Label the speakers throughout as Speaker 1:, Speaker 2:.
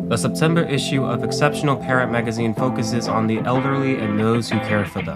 Speaker 1: The September issue of Exceptional Parent magazine focuses on the elderly and those who care for them.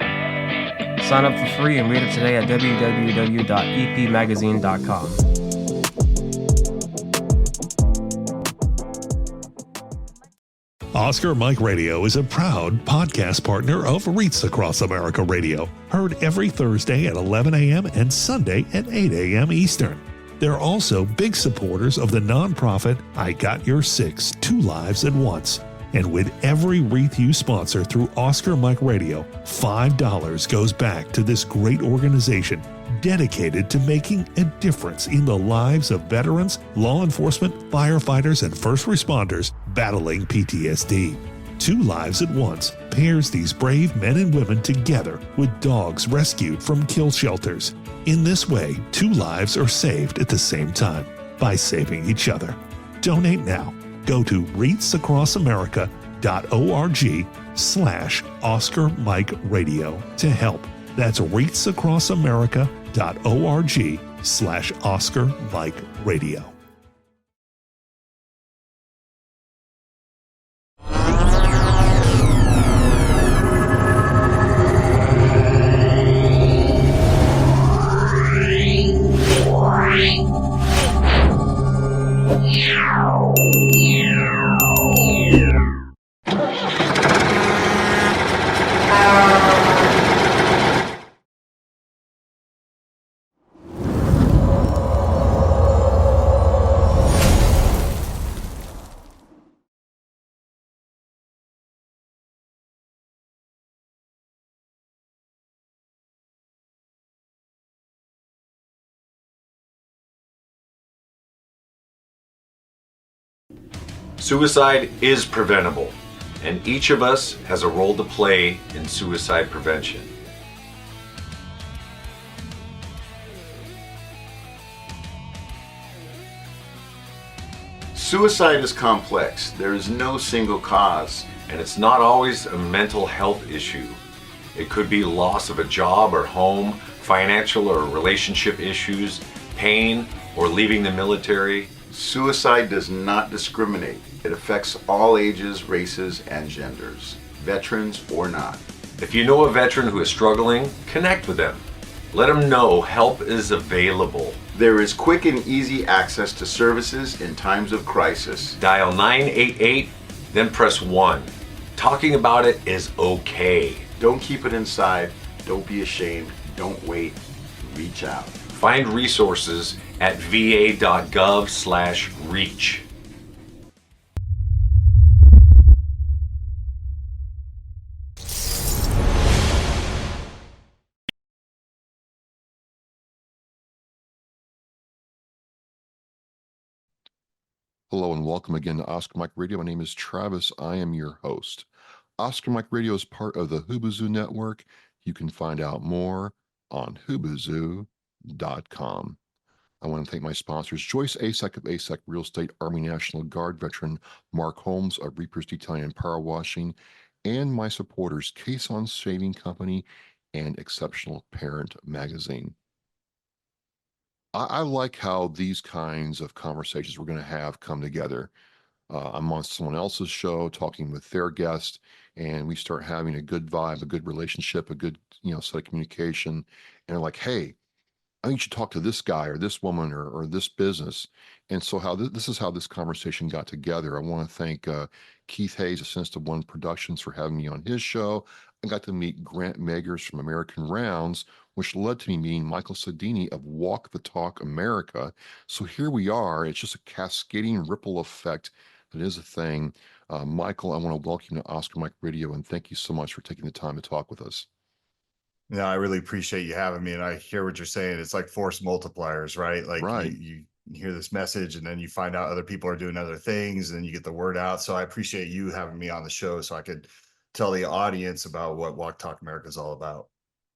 Speaker 1: Sign up for free and read it today at www.epmagazine.com.
Speaker 2: Oscar Mike Radio is a proud podcast partner of Reach Across America Radio, heard every Thursday at 11 a.m. and Sunday at 8 a.m. Eastern. They're also big supporters of the nonprofit I Got Your Six, Two Lives at Once. And with every wreath you sponsor through Oscar Mike Radio, $5 goes back to this great organization dedicated to making a difference in the lives of veterans, law enforcement, firefighters, and first responders battling PTSD. Two Lives at Once pairs these brave men and women together with dogs rescued from kill shelters. In this way, two lives are saved at the same time by saving each other. Donate now. Go to reachacrossamerica.org/Oscar Mike Radio to help. That's reachacrossamerica.org/Oscar Mike Radio.
Speaker 3: Suicide is preventable, and each of us has a role to play in suicide prevention.
Speaker 4: Suicide is complex. There is no single cause.
Speaker 3: And it's not always a mental health issue. It could be loss of a job or home, financial or relationship issues, pain, or leaving the military.
Speaker 4: Suicide does not discriminate. It affects all ages, races, and genders, veterans or not.
Speaker 3: If you know a veteran who is struggling, connect with them. Let them know help is available.
Speaker 4: There is quick and easy access to services in times of crisis.
Speaker 3: Dial 988, then press 1. Talking about it is okay.
Speaker 4: Don't keep it inside. Don't be ashamed. Don't wait. Reach out.
Speaker 3: Find resources at va.gov/reach.
Speaker 5: Hello and welcome again to Oscar Mike Radio. My name is Travis. I am your host. Oscar Mike Radio is part of the Hubazoo Network. You can find out more on hubazoo.com. I want to thank my sponsors, Joyce Asek of Asek Real Estate, Army National Guard veteran Mark Holmes of Reapers Detailing and Power Washing, and my supporters, Caisson Shaving Company and Exceptional Parent Magazine. I like how these kinds of conversations we're going to have come together. I'm on someone else's show talking with their guest, and we start having a good vibe, a good relationship, a good set of communication. And they're like, hey, I think you should talk to this guy or this woman or this business. And so this is how this conversation got together. I want to thank Keith Hayes of Sensitive One Productions for having me on his show. I got to meet Grant Magers from American Rounds, which led to me meeting Michael Sodini of Walk the Talk America. So here we are. It's just a cascading ripple effect that is a thing. Michael, I want to welcome you to Oscar Mike Radio, and thank you so much for taking the time to talk with us.
Speaker 6: No, I really appreciate you having me, and I hear what you're saying. It's like force multipliers, right? Like
Speaker 5: right.
Speaker 6: You hear this message, and then you find out other people are doing other things, and then you get the word out. So I appreciate you having me on the show so I could tell the audience about what Walk Talk America is all about.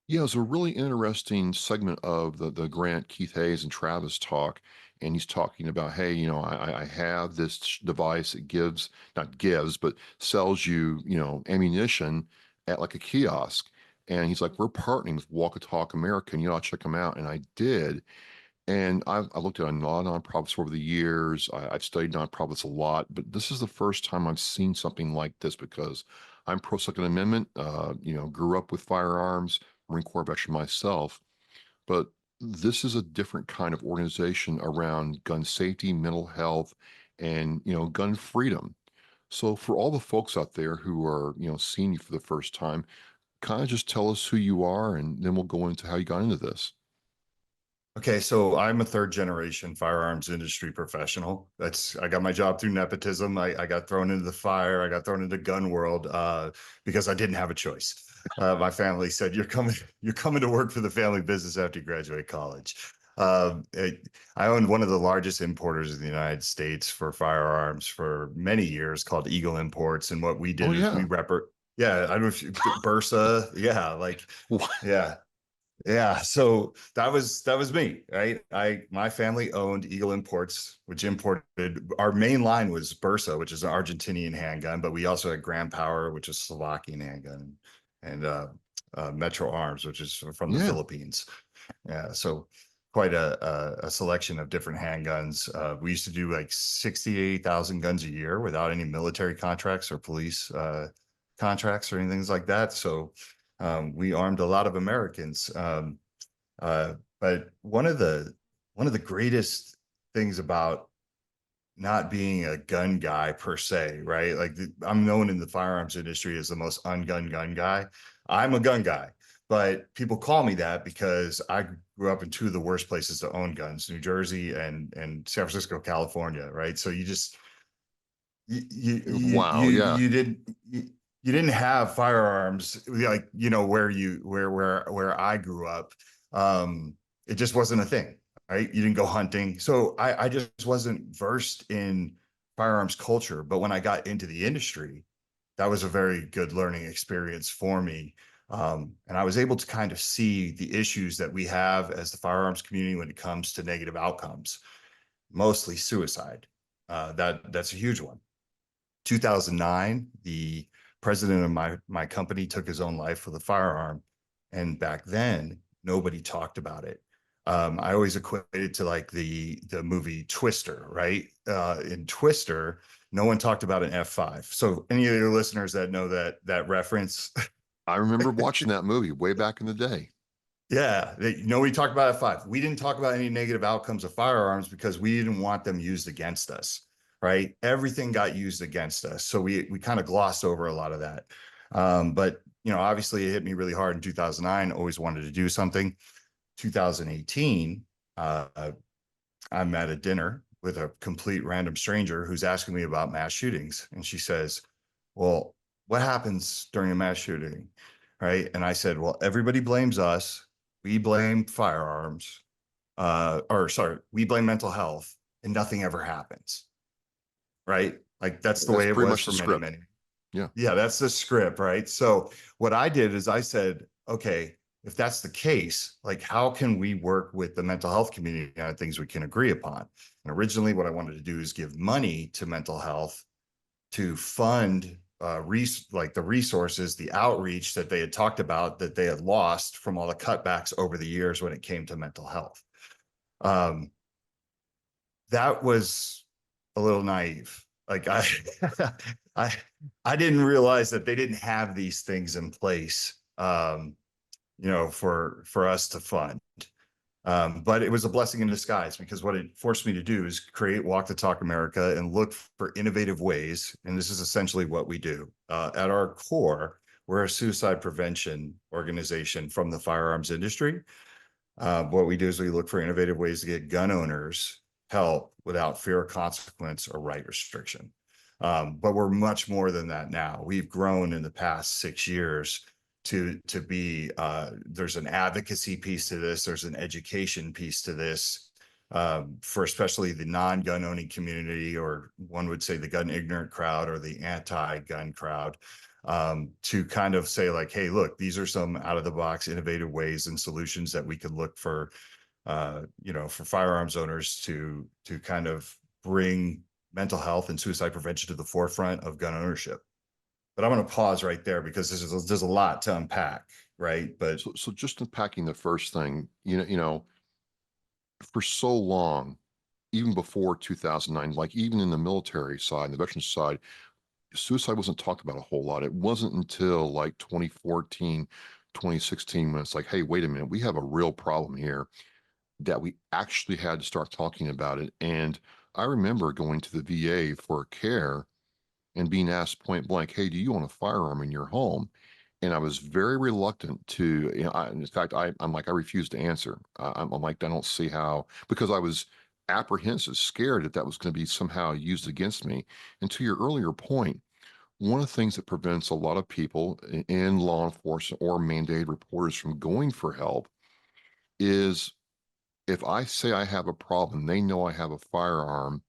Speaker 5: Yeah, it's a really interesting segment of the Grant, Keith Hayes, and Travis talk. And he's talking about, hey, I have this device that sells you, ammunition at like a kiosk. And he's like, we're partnering with Walk the Talk America, and you ought to check them out. And I did. And I looked at a lot of nonprofits over the years. I've studied nonprofits a lot, but this is the first time I've seen something like this because I'm pro Second Amendment. Grew up with firearms, Marine Corps veteran myself, but this is a different kind of organization around gun safety, mental health, and gun freedom. So for all the folks out there who are seeing you for the first time, kind of just tell us who you are, and then we'll go into how you got into this.
Speaker 6: Okay, so I'm a third generation firearms industry professional. I got my job through nepotism. I got thrown into the fire. I got thrown into gun world because I didn't have a choice. My family said, you're coming to work for the family business after you graduate college." I owned one of the largest importers in the United States for firearms for many years, called Eagle Imports. And what we
Speaker 5: Oh
Speaker 6: did is
Speaker 5: yeah.
Speaker 6: yeah, I don't know if Bursa, yeah, like,
Speaker 5: What?
Speaker 6: yeah. Yeah, so that was me, right? My family owned Eagle Imports, which imported, our main line was Bursa, which is an Argentinian handgun, but we also had Grand Power, which is Slovakian handgun, and Metro Arms, which is from the
Speaker 5: Yeah.
Speaker 6: Philippines. Yeah, so quite a selection of different handguns. We used to do like 68,000 guns a year without any military contracts or police contracts or anything like that. So we armed a lot of Americans. But one of the greatest things about not being a gun guy per se, right? Like I'm known in the firearms industry as the most ungun gun guy. I'm a gun guy, but people call me that because I grew up in two of the worst places to own guns, New Jersey and San Francisco, California, right? So
Speaker 5: Wow. Yeah.
Speaker 6: you didn't have firearms like where I grew up. It just wasn't a thing, right? You didn't go hunting, so I just wasn't versed in firearms culture. But when I got into the industry, that was a very good learning experience for me. And I was able to kind of see the issues that we have as the firearms community when it comes to negative outcomes, mostly suicide. That's a huge one. 2009, the president of my company took his own life with a firearm, and back then nobody talked about it. I always equate it to like the movie Twister, right? In Twister, no one talked about an F5. So any of your listeners that know that reference,
Speaker 5: I remember watching that movie way back in the day.
Speaker 6: yeah, nobody talked about F5. We didn't talk about any negative outcomes of firearms because we didn't want them used against us, right? Everything got used against us. So we kind of glossed over a lot of that. But obviously it hit me really hard in 2009. Always wanted to do something. 2018, I'm at a dinner with a complete random stranger who's asking me about mass shootings. And she says, "Well, what happens during a mass shooting?" Right. And I said, "Well, everybody blames us. We blame firearms, or sorry, we blame mental health, and nothing ever happens." Right. Like that's the
Speaker 5: That's
Speaker 6: way it
Speaker 5: pretty
Speaker 6: was
Speaker 5: much
Speaker 6: for
Speaker 5: the
Speaker 6: many,
Speaker 5: script.
Speaker 6: many.
Speaker 5: Yeah.
Speaker 6: Yeah, that's the script, right? So what I did is I said, okay, if that's the case, like how can we work with the mental health community on things we can agree upon? And originally what I wanted to do is give money to mental health to fund like the resources, the outreach that they had talked about that they had lost from all the cutbacks over the years when it came to mental health. That was a little naive. Like I I didn't realize that they didn't have these things in place, for us to fund. But it was a blessing in disguise because what it forced me to do is create Walk the Talk America and look for innovative ways. And this is essentially what we do. At our core, we're a suicide prevention organization from the firearms industry. What we do is we look for innovative ways to get gun owners help without fear of consequence or right restriction. But we're much more than that now. We've grown in the past 6 years to be, there's an advocacy piece to this, there's an education piece to this, for especially the non-gun owning community, or one would say the gun ignorant crowd or the anti-gun crowd, to kind of say like, hey, look, these are some out of the box innovative ways and solutions that we could look for, for firearms owners to kind of bring mental health and suicide prevention to the forefront of gun ownership. But I'm going to pause right there because there's a lot to unpack, right? But
Speaker 5: So just unpacking the first thing, for so long, even before 2009, like even in the military side, the veterans side, suicide wasn't talked about a whole lot. It wasn't until like 2014, 2016 when it's like, hey, wait a minute, we have a real problem here, that we actually had to start talking about it. And I remember going to the VA for care and being asked point blank, hey, do you own a firearm in your home? And I was very reluctant to, in fact, I'm like, I refused to answer. I'm like, I don't see how, because I was apprehensive, scared that that was going to be somehow used against me. And to your earlier point, one of the things that prevents a lot of people in law enforcement or mandated reporters from going for help is, if I say I have a problem, they know I have a firearm,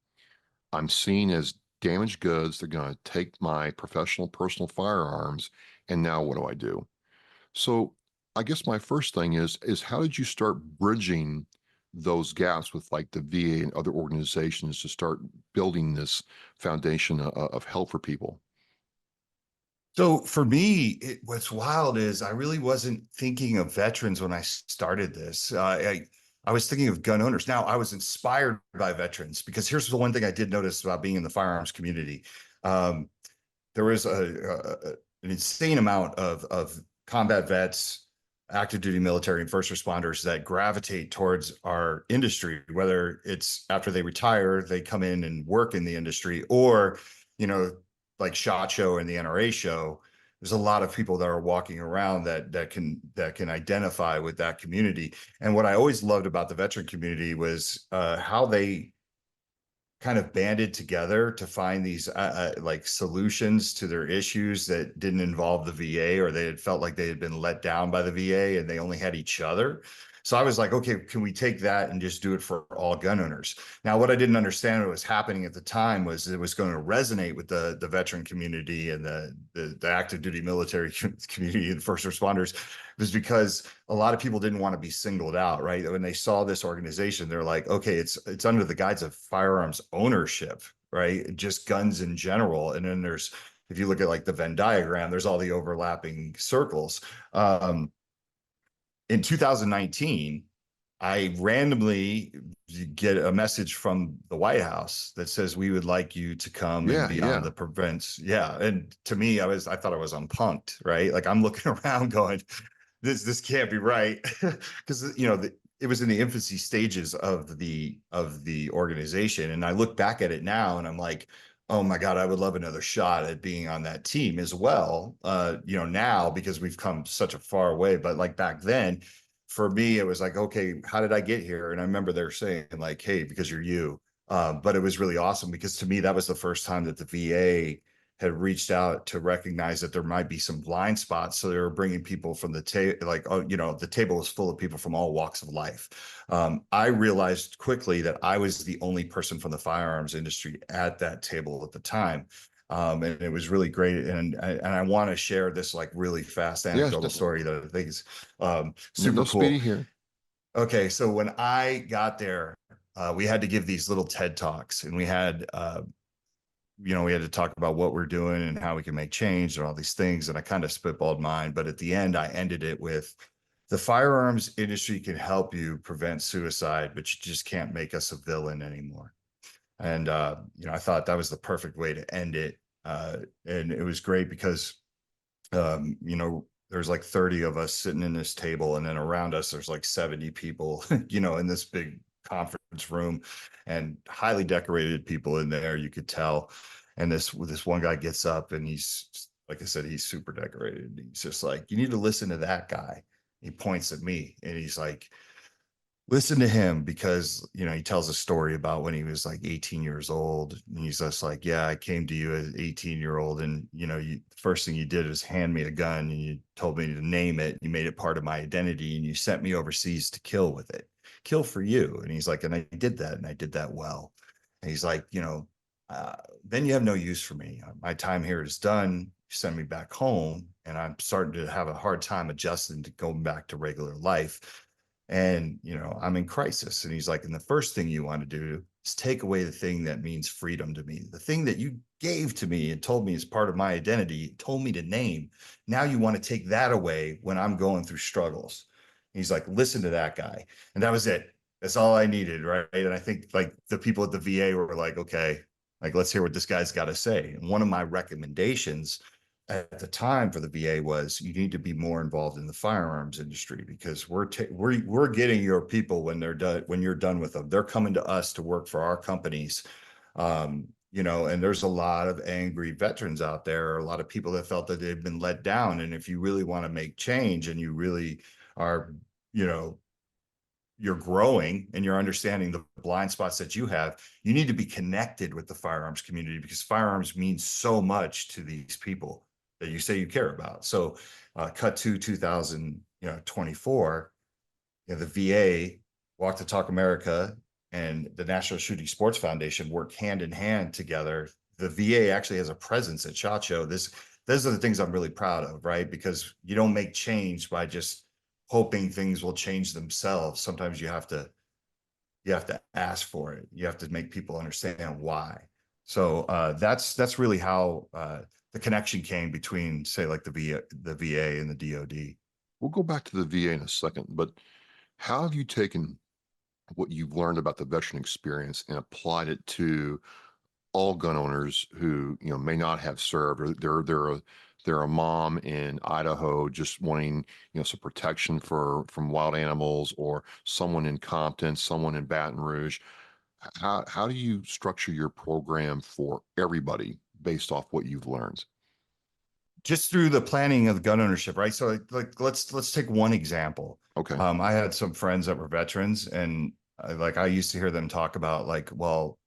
Speaker 5: I'm seen as damaged goods. They're going to take my professional personal firearms. And now what do I do? So I guess my first thing is how did you start bridging those gaps with like the VA and other organizations to start building this foundation of help for people?
Speaker 6: So for me, what's wild is I really wasn't thinking of veterans when I started this. I was thinking of gun owners. Now, I was inspired by veterans because here's the one thing I did notice about being in the firearms community. Um, there was an insane amount of combat vets, active duty military, and first responders that gravitate towards our industry, whether it's after they retire, they come in and work in the industry, or, you know, like SHOT Show and the NRA show. There's a lot of people that are walking around that can identify with that community. And what I always loved about the veteran community was how they kind of banded together to find these like solutions to their issues that didn't involve the VA, or they had felt like they had been let down by the VA and they only had each other. So I was like, okay, can we take that and just do it for all gun owners? Now, what I didn't understand what was happening at the time was it was going to resonate with the veteran community and the active duty military community and first responders, was because a lot of people didn't want to be singled out, right? When they saw this organization, they're like, okay, it's under the guise of firearms ownership, right? Just guns in general. And then if you look at like the Venn diagram, there's all the overlapping circles. In 2019, I randomly get a message from the White House that says we would like you to come and be on the prevents. Yeah. And to me, I thought I was unpunked, right? Like I'm looking around going, this can't be right. Because it was in the infancy stages of the organization. And I look back at it now and I'm like, oh my God, I would love another shot at being on that team as well. Now, because we've come such a far way, but like back then, for me, it was like, okay, how did I get here? And I remember they're saying like, hey, because you're you. But it was really awesome because to me, that was the first time that the VA had reached out to recognize that there might be some blind spots. So they were bringing people from the table, like, the table was full of people from all walks of life. I realized quickly that I was the only person from the firearms industry at that table at the time. And it was really great. And I want to share this like really fast anecdotal story that I think is super cool.
Speaker 5: Speedy here.
Speaker 6: Okay, so when I got there, we had to give these little TED Talks, and we had to talk about what we're doing and how we can make change and all these things. And I kind of spitballed mine, but at the end, I ended it with, the firearms industry can help you prevent suicide, but you just can't make us a villain anymore. And, I thought that was the perfect way to end it. And it was great because, there's like 30 of us sitting in this table, and then around us, there's like 70 people, in this big conference room, and highly decorated people in there, you could tell. And this one guy gets up, and he's, like I said, he's super decorated. He's just like, you need to listen to that guy. He points at me and he's like, listen to him, because he tells a story about when he was like 18 years old, and he's just like, yeah, I came to you as 18-year-old, and the first thing you did is hand me a gun, and you told me to name it. You made it part of my identity, and you sent me overseas to kill with it, kill for you. And he's like, and I did that, and I did that well. And he's like, then you have no use for me. My time here is done. You send me back home, and I'm starting to have a hard time adjusting to going back to regular life. And, I'm in crisis. And he's like, and the first thing you want to do is take away the thing that means freedom to me, the thing that you gave to me and told me is part of my identity, told me to name. Now you want to take that away when I'm going through struggles. And he's like, listen to that guy. And that was it. That's all I needed, right? And I think like the people at the VA were like, okay, like let's hear what this guy's got to say. And one of my recommendations at the time for the VA was you need to be more involved in the firearms industry because we're getting your people when they're done when you're done with them. They're coming to us to work for our companies. And there's a lot of angry veterans out there, a lot of people that felt that they've been let down. And if you really want to make change and you really are, you know, you're growing and you're understanding the blind spots that you have, you need to be connected with the firearms community because firearms means so much to these people that you say you care about. So cut to 2024, the VA, Walk the Talk America, and the National Shooting Sports Foundation work hand in hand together. The VA actually has a presence at SHOT Show. Those are the things I'm really proud of, right? Because you don't make change by just hoping things will change themselves. Sometimes you have to ask for it. You have to make people understand why. So that's really how the connection came between, say, like the VA and the DoD.
Speaker 5: We'll go back to the VA in a second, but how have you taken what you've learned about the veteran experience and applied it to all gun owners who may not have served, or they're a mom in Idaho just wanting some protection from wild animals, or someone in Compton, someone in Baton Rouge? How do you structure your program for everybody based off what you've learned?
Speaker 6: Just through the planning of gun ownership, right? So like let's take one example.
Speaker 5: Okay.
Speaker 6: I had some friends that were veterans, and I used to hear them talk about like, well,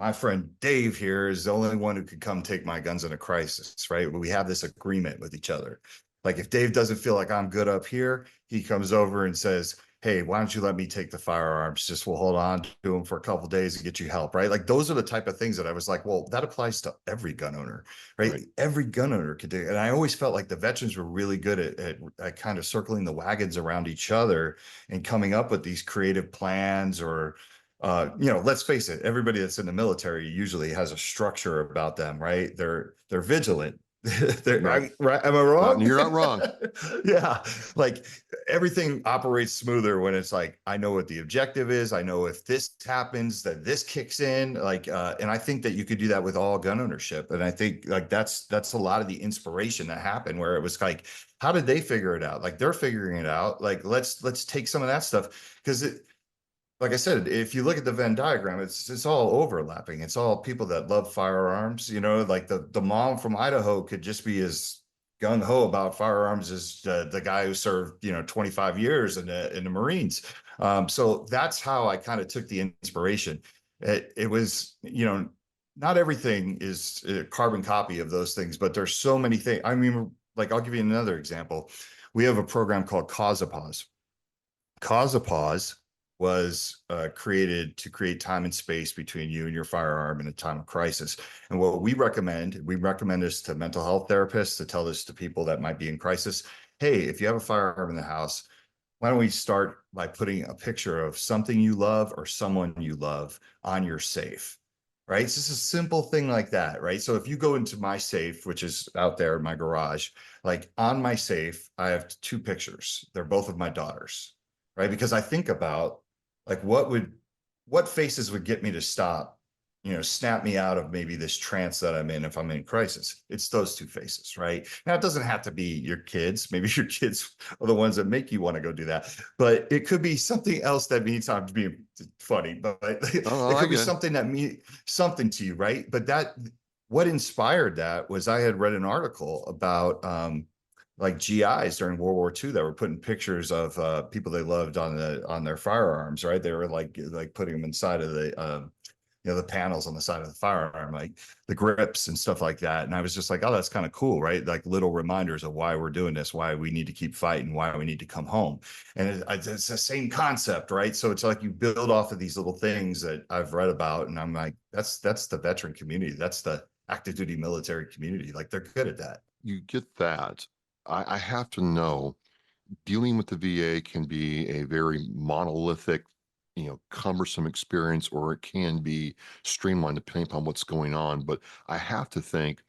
Speaker 6: my friend Dave here is the only one who could come take my guns in a crisis, right? We have this agreement with each other. Like if Dave doesn't feel like I'm good up here, he comes over and says, hey, why don't you let me take the firearms? Just we'll hold on to them for a couple of days and get you help, right? Like those are the type of things that I was like, well, that applies to every gun owner, right? Every gun owner could do it. And I always felt like the veterans were really good at kind of circling the wagons around each other and coming up with these creative plans or let's face it, everybody that's in the military usually has a structure about them, right? They're vigilant. Right. Am I wrong?
Speaker 5: You're not wrong.
Speaker 6: Yeah. Like everything operates smoother when it's like, I know what the objective is. I know if this happens, that this kicks in. And I think that you could do that with all gun ownership. And I think like that's a lot of the inspiration that happened where it was like, how did they figure it out? Like they're figuring it out. Like let's take some of that stuff because like I said, if you look at the Venn diagram, it's all overlapping. It's all people that love firearms. Like the mom from Idaho could just be as gung ho about firearms as the guy who served 25 years in the Marines. So that's how I kind of took the inspiration. It was not everything is a carbon copy of those things, but there's so many things. I mean, like I'll give you another example. We have a program called Cause a Pause. Cause a Pause was created to create time and space between you and your firearm in a time of crisis. And what we recommend this to mental health therapists, to tell this to people that might be in crisis. Hey, if you have a firearm in the house, why don't we start by putting a picture of something you love or someone you love on your safe, right? It's just a simple thing like that, right? So if you go into my safe, which is out there in my garage, like on my safe, I have 2 pictures. They're both of my daughters, right? Because I think about like what faces would get me to stop, snap me out of maybe this trance that I'm in if I'm in crisis. It's those 2 faces, right? Now it doesn't have to be your kids. Maybe your kids are the ones that make you want to go do that, but it could be something else that means I'm being funny, but it could be something that means something to you, right? But what inspired that was I had read an article about like GIs during World War II that were putting pictures of people they loved on their firearms, right? They were like putting them inside of the panels on the side of the firearm, like the grips and stuff like that. And I was just like, oh, that's kind of cool, right? Like little reminders of why we're doing this, why we need to keep fighting, why we need to come home. And it's the same concept, right? So it's like you build off of these little things that I've read about, and I'm like, that's the veteran community. That's the active duty military community. Like they're good at that.
Speaker 5: You get that. I have to know, dealing with the VA can be a very monolithic, cumbersome experience, or it can be streamlined depending upon what's going on. But I have to think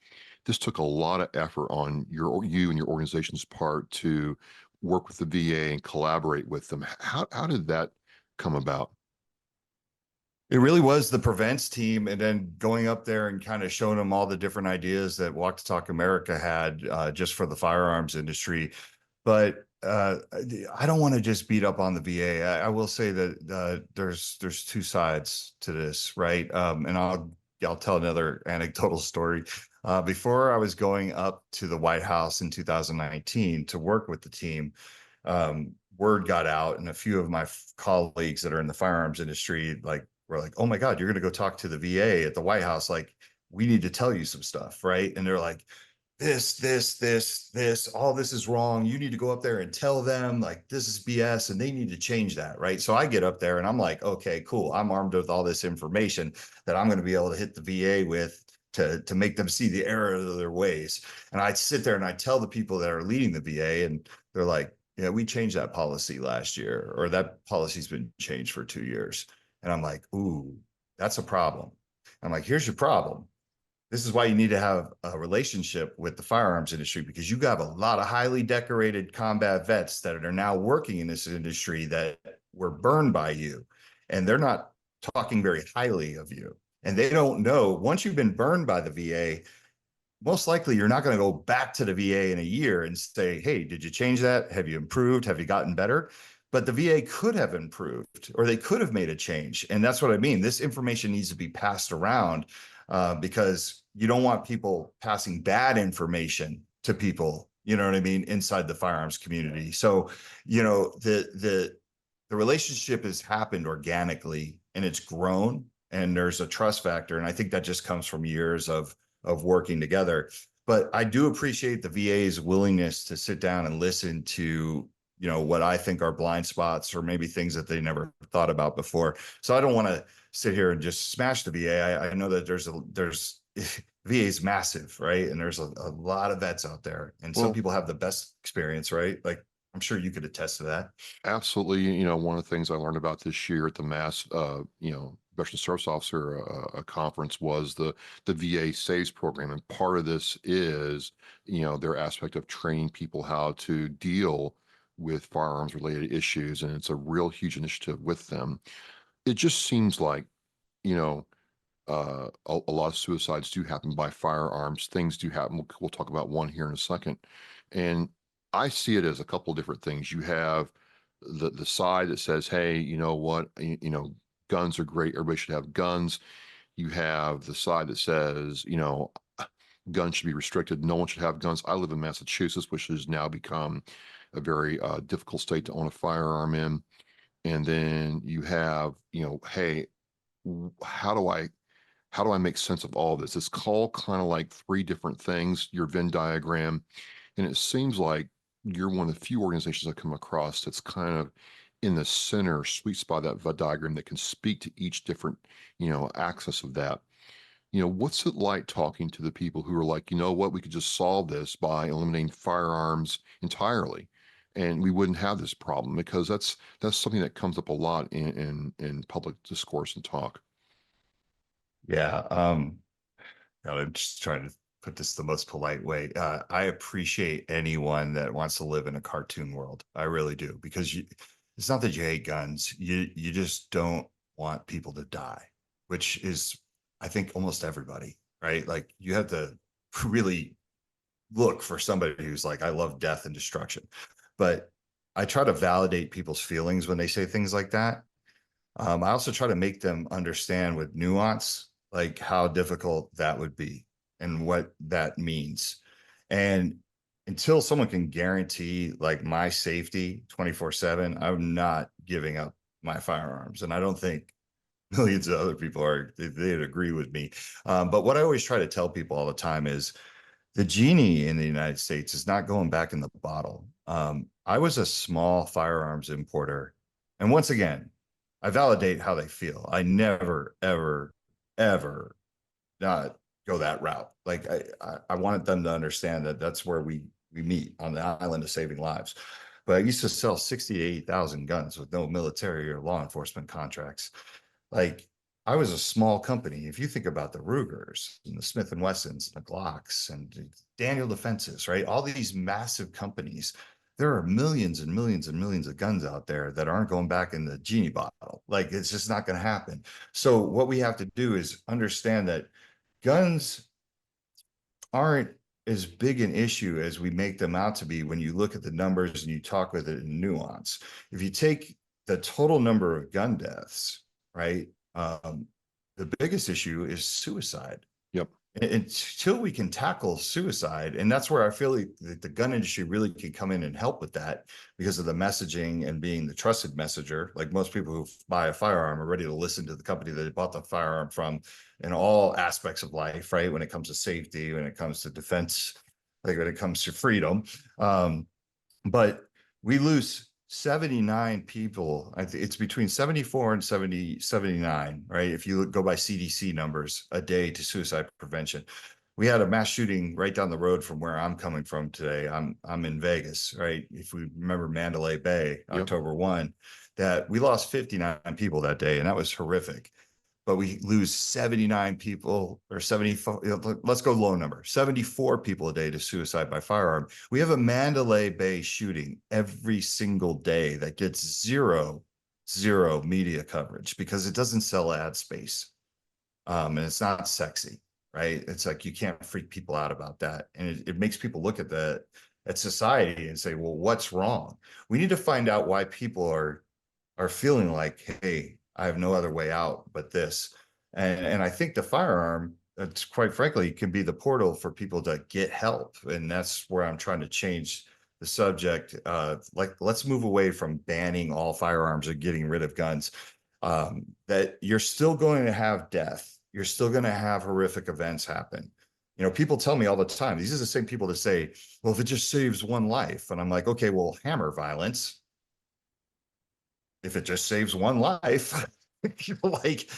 Speaker 5: this took a lot of effort on you and your organization's part to work with the VA and collaborate with them. How did that come about?
Speaker 6: It really was the prevents team, and then going up there and kind of showing them all the different ideas that Walk the Talk America had just for the firearms industry. But I don't want to just beat up on the VA. I will say that there's two sides to this, right? And I'll tell another anecdotal story. Before I was going up to the White House in 2019 to work with the team, word got out, and a few of my colleagues that are in the firearms industry were like, "Oh my God, you're going to go talk to the VA at the White House? Like, we need to tell you some stuff, right?" And they're like, this, all this is wrong. You need to go up there and tell them like this is BS and they need to change that, right? So I get up there and I'm like, okay, cool. I'm armed with all this information that I'm going to be able to hit the VA with to make them see the error of their ways. And I sit there and I tell the people that are leading the VA, and they're like, yeah, we changed that policy last year, or that policy's been changed for 2 years. And I'm like, ooh, that's a problem. I'm like, here's your problem. This is why you need to have a relationship with the firearms industry, because you have a lot of highly decorated combat vets that are now working in this industry that were burned by you, and they're not talking very highly of you. And they don't know, once you've been burned by the VA, most likely you're not going to go back to the VA in a year and say, hey, did you change that? Have you improved? Have you gotten better? But the VA could have improved, or they could have made a change. And that's what I mean. This information needs to be passed around because you don't want people passing bad information to people, you know what I mean, inside the firearms community. So, you know, the relationship has happened organically and it's grown, and there's a trust factor. And I think that just comes from years of working together. But I do appreciate the VA's willingness to sit down and listen to, you know, what I think are blind spots or maybe things that they never thought about before. So I don't want to sit here and just smash the VA. I know that there's VA is massive, right? And there's a lot of vets out there, and some people have the best experience, right? Like, I'm sure you could attest to that.
Speaker 5: Absolutely. You know, one of the things I learned about this year at the Veteran Service Officer conference was the VA SAVES program. And part of this is, you know, their aspect of training people how to deal with firearms related issues. And it's a real huge initiative with them. It just seems like, you know, a lot of suicides do happen by firearms. Things do happen. We'll talk about one here in a second. And I see it as a couple of different things. You have the side that says, hey, you know what, you know, guns are great. Everybody should have guns. You have the side that says, you know, guns should be restricted. No one should have guns. I live in Massachusetts, which has now become a very difficult state to own a firearm in. And then you have, you know, hey, how do I make sense of all this? It's called kind of like three different things, your Venn diagram. And it seems like you're one of the few organizations I come across that's kind of in the center sweet spot of that Venn diagram that can speak to each different, you know, axis of that. You know, what's it like talking to the people who are like, you know what, we could just solve this by eliminating firearms entirely, and we wouldn't have this problem? Because that's something that comes up a lot in public discourse and talk.
Speaker 6: Yeah. I'm just trying to put this the most polite way. I appreciate anyone that wants to live in a cartoon world. I really do, because it's not that you hate guns. You just don't want people to die, which is, I think, almost everybody, right? Like, you have to really look for somebody who's like, I love death and destruction. But I try to validate people's feelings when they say things like that. I also try to make them understand with nuance, like how difficult that would be and what that means. And until someone can guarantee like my safety 24/7, I'm not giving up my firearms. And I don't think millions of other people they'd agree with me. But what I always try to tell people all the time is the genie in the United States is not going back in the bottle. I was a small firearms importer. And once again, I validate how they feel. I never, ever, ever not go that route. Like, I wanted them to understand that that's where we meet, on the island of saving lives. But I used to sell 68,000 guns with no military or law enforcement contracts. Like, I was a small company. If you think about the Rugers and the Smith and Wessons and the Glocks and Daniel Defenses, right? All these massive companies there are millions and millions and millions of guns out there that aren't going back in the genie bottle. Like, it's just not going to happen. So what we have to do is understand that guns aren't as big an issue as we make them out to be when you look at the numbers and you talk with it in nuance. If you take the total number of gun deaths, right, the biggest issue is suicide.
Speaker 5: Yep.
Speaker 6: Until we can tackle suicide, and that's where I feel like the gun industry really can come in and help with that, because of the messaging and being the trusted messenger. Like, most people who buy a firearm are ready to listen to the company that they bought the firearm from in all aspects of life, right? When it comes to safety, when it comes to defense, like when it comes to freedom. But we lose 79 people. I think it's between 74 and 79, right? If you go by CDC numbers a day to suicide prevention. We had a mass shooting right down the road from where I'm coming from today. I'm in Vegas, right? If we remember Mandalay Bay,
Speaker 5: Yep.
Speaker 6: October 1, that we lost 59 people that day, and that was horrific. But we lose 79 people, or 74, let's go low number, 74 people a day to suicide by firearm. We have a Mandalay Bay shooting every single day that gets zero media coverage because it doesn't sell ad space. And it's not sexy, right? It's like, you can't freak people out about that. And it makes people look at society and say, well, what's wrong? We need to find out why people are feeling like, hey, I have no other way out but this. And I think the firearm, it's quite frankly, can be the portal for people to get help. And that's where I'm trying to change the subject. Like, let's move away from banning all firearms or getting rid of guns. That you're still going to have death. You're still going to have horrific events happen. You know, people tell me all the time, these are the same people that say, well, if it just saves one life. And I'm like, okay, well, hammer violence. If it just saves one life, like,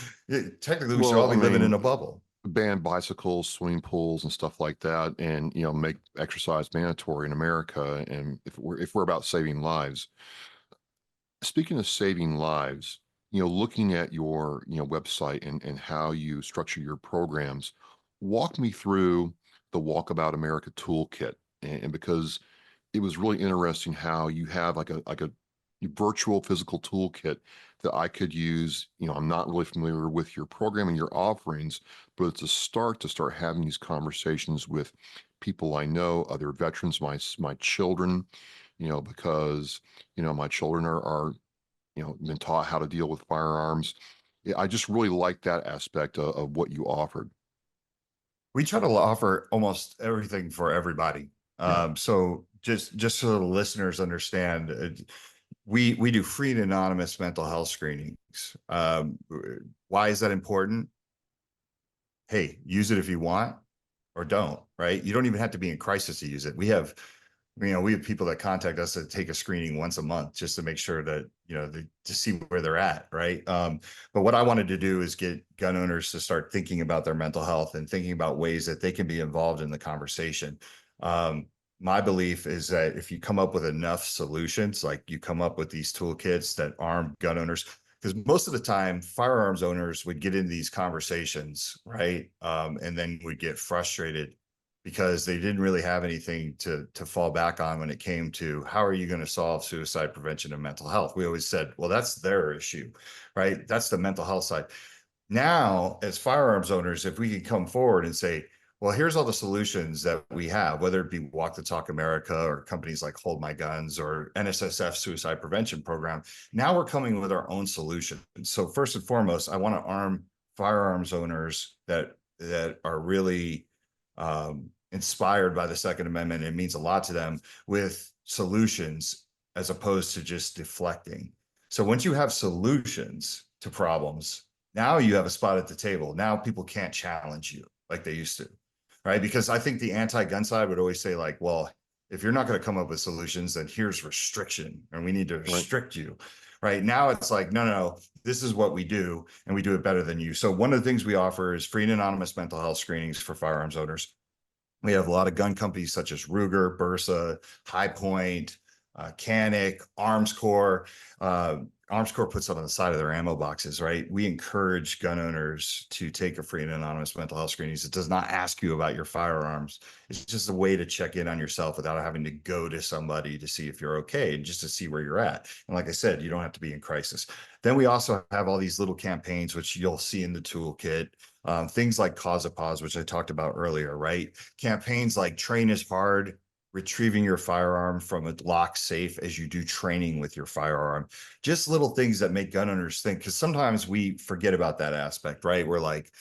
Speaker 6: technically we should all be living in a bubble.
Speaker 5: Ban bicycles, swimming pools, and stuff like that, and make exercise mandatory in America. And if we're about saving lives, speaking of saving lives, looking at your website and how you structure your programs, walk me through the Walkabout America toolkit, and because it was really interesting how you have like a virtual physical toolkit that I could use. I'm not really familiar with your program and your offerings, but it's a start to start having these conversations with people I know, other veterans, my children, because, my children are been taught how to deal with firearms. Yeah, I just really like that aspect of what you offered.
Speaker 6: We try to offer almost everything for everybody.
Speaker 5: Yeah.
Speaker 6: So just so the listeners understand, we do free and anonymous mental health screenings. Why is that important? Hey, use it if you want, or don't, right? You don't even have to be in crisis to use it. We have people that contact us to take a screening once a month just to make sure that, to see where they're at, right? But what I wanted to do is get gun owners to start thinking about their mental health and thinking about ways that they can be involved in the conversation. My belief is that if you come up with enough solutions, like you come up with these toolkits that arm gun owners, because most of the time firearms owners would get into these conversations, right? And then would get frustrated because they didn't really have anything to fall back on when it came to how are you going to solve suicide prevention and mental health. We always said, well, that's their issue, right? That's the mental health side. Now, as firearms owners, if we can come forward and say, well, here's all the solutions that we have, whether it be Walk the Talk America or companies like Hold My Guns or NSSF Suicide Prevention Program. Now we're coming with our own solution. So first and foremost, I want to arm firearms owners that are really inspired by the Second Amendment. It means a lot to them, with solutions as opposed to just deflecting. So once you have solutions to problems, now you have a spot at the table. Now people can't challenge you like they used to. Right? Because I think the anti-gun side would always say, like, well, if you're not going to come up with solutions, then here's restriction, and we need to restrict you. Right? Now it's like, no, this is what we do, and we do it better than you. So one of the things we offer is free and anonymous mental health screenings for firearms owners. We have a lot of gun companies such as Ruger, Bursa, High Point, Canic, Arms Corps. Arms Corps puts up on the side of their ammo boxes, right? We encourage gun owners to take a free and anonymous mental health screening. It does not ask you about your firearms. It's just a way to check in on yourself without having to go to somebody to see if you're okay and just to see where you're at. And like I said, you don't have to be in crisis. Then we also have all these little campaigns, which you'll see in the toolkit. Things like Cause a Pause, which I talked about earlier, right? Campaigns like Train as Hard, retrieving your firearm from a lock safe as you do training with your firearm. Just little things that make gun owners think, because sometimes we forget about that aspect, right? We're like,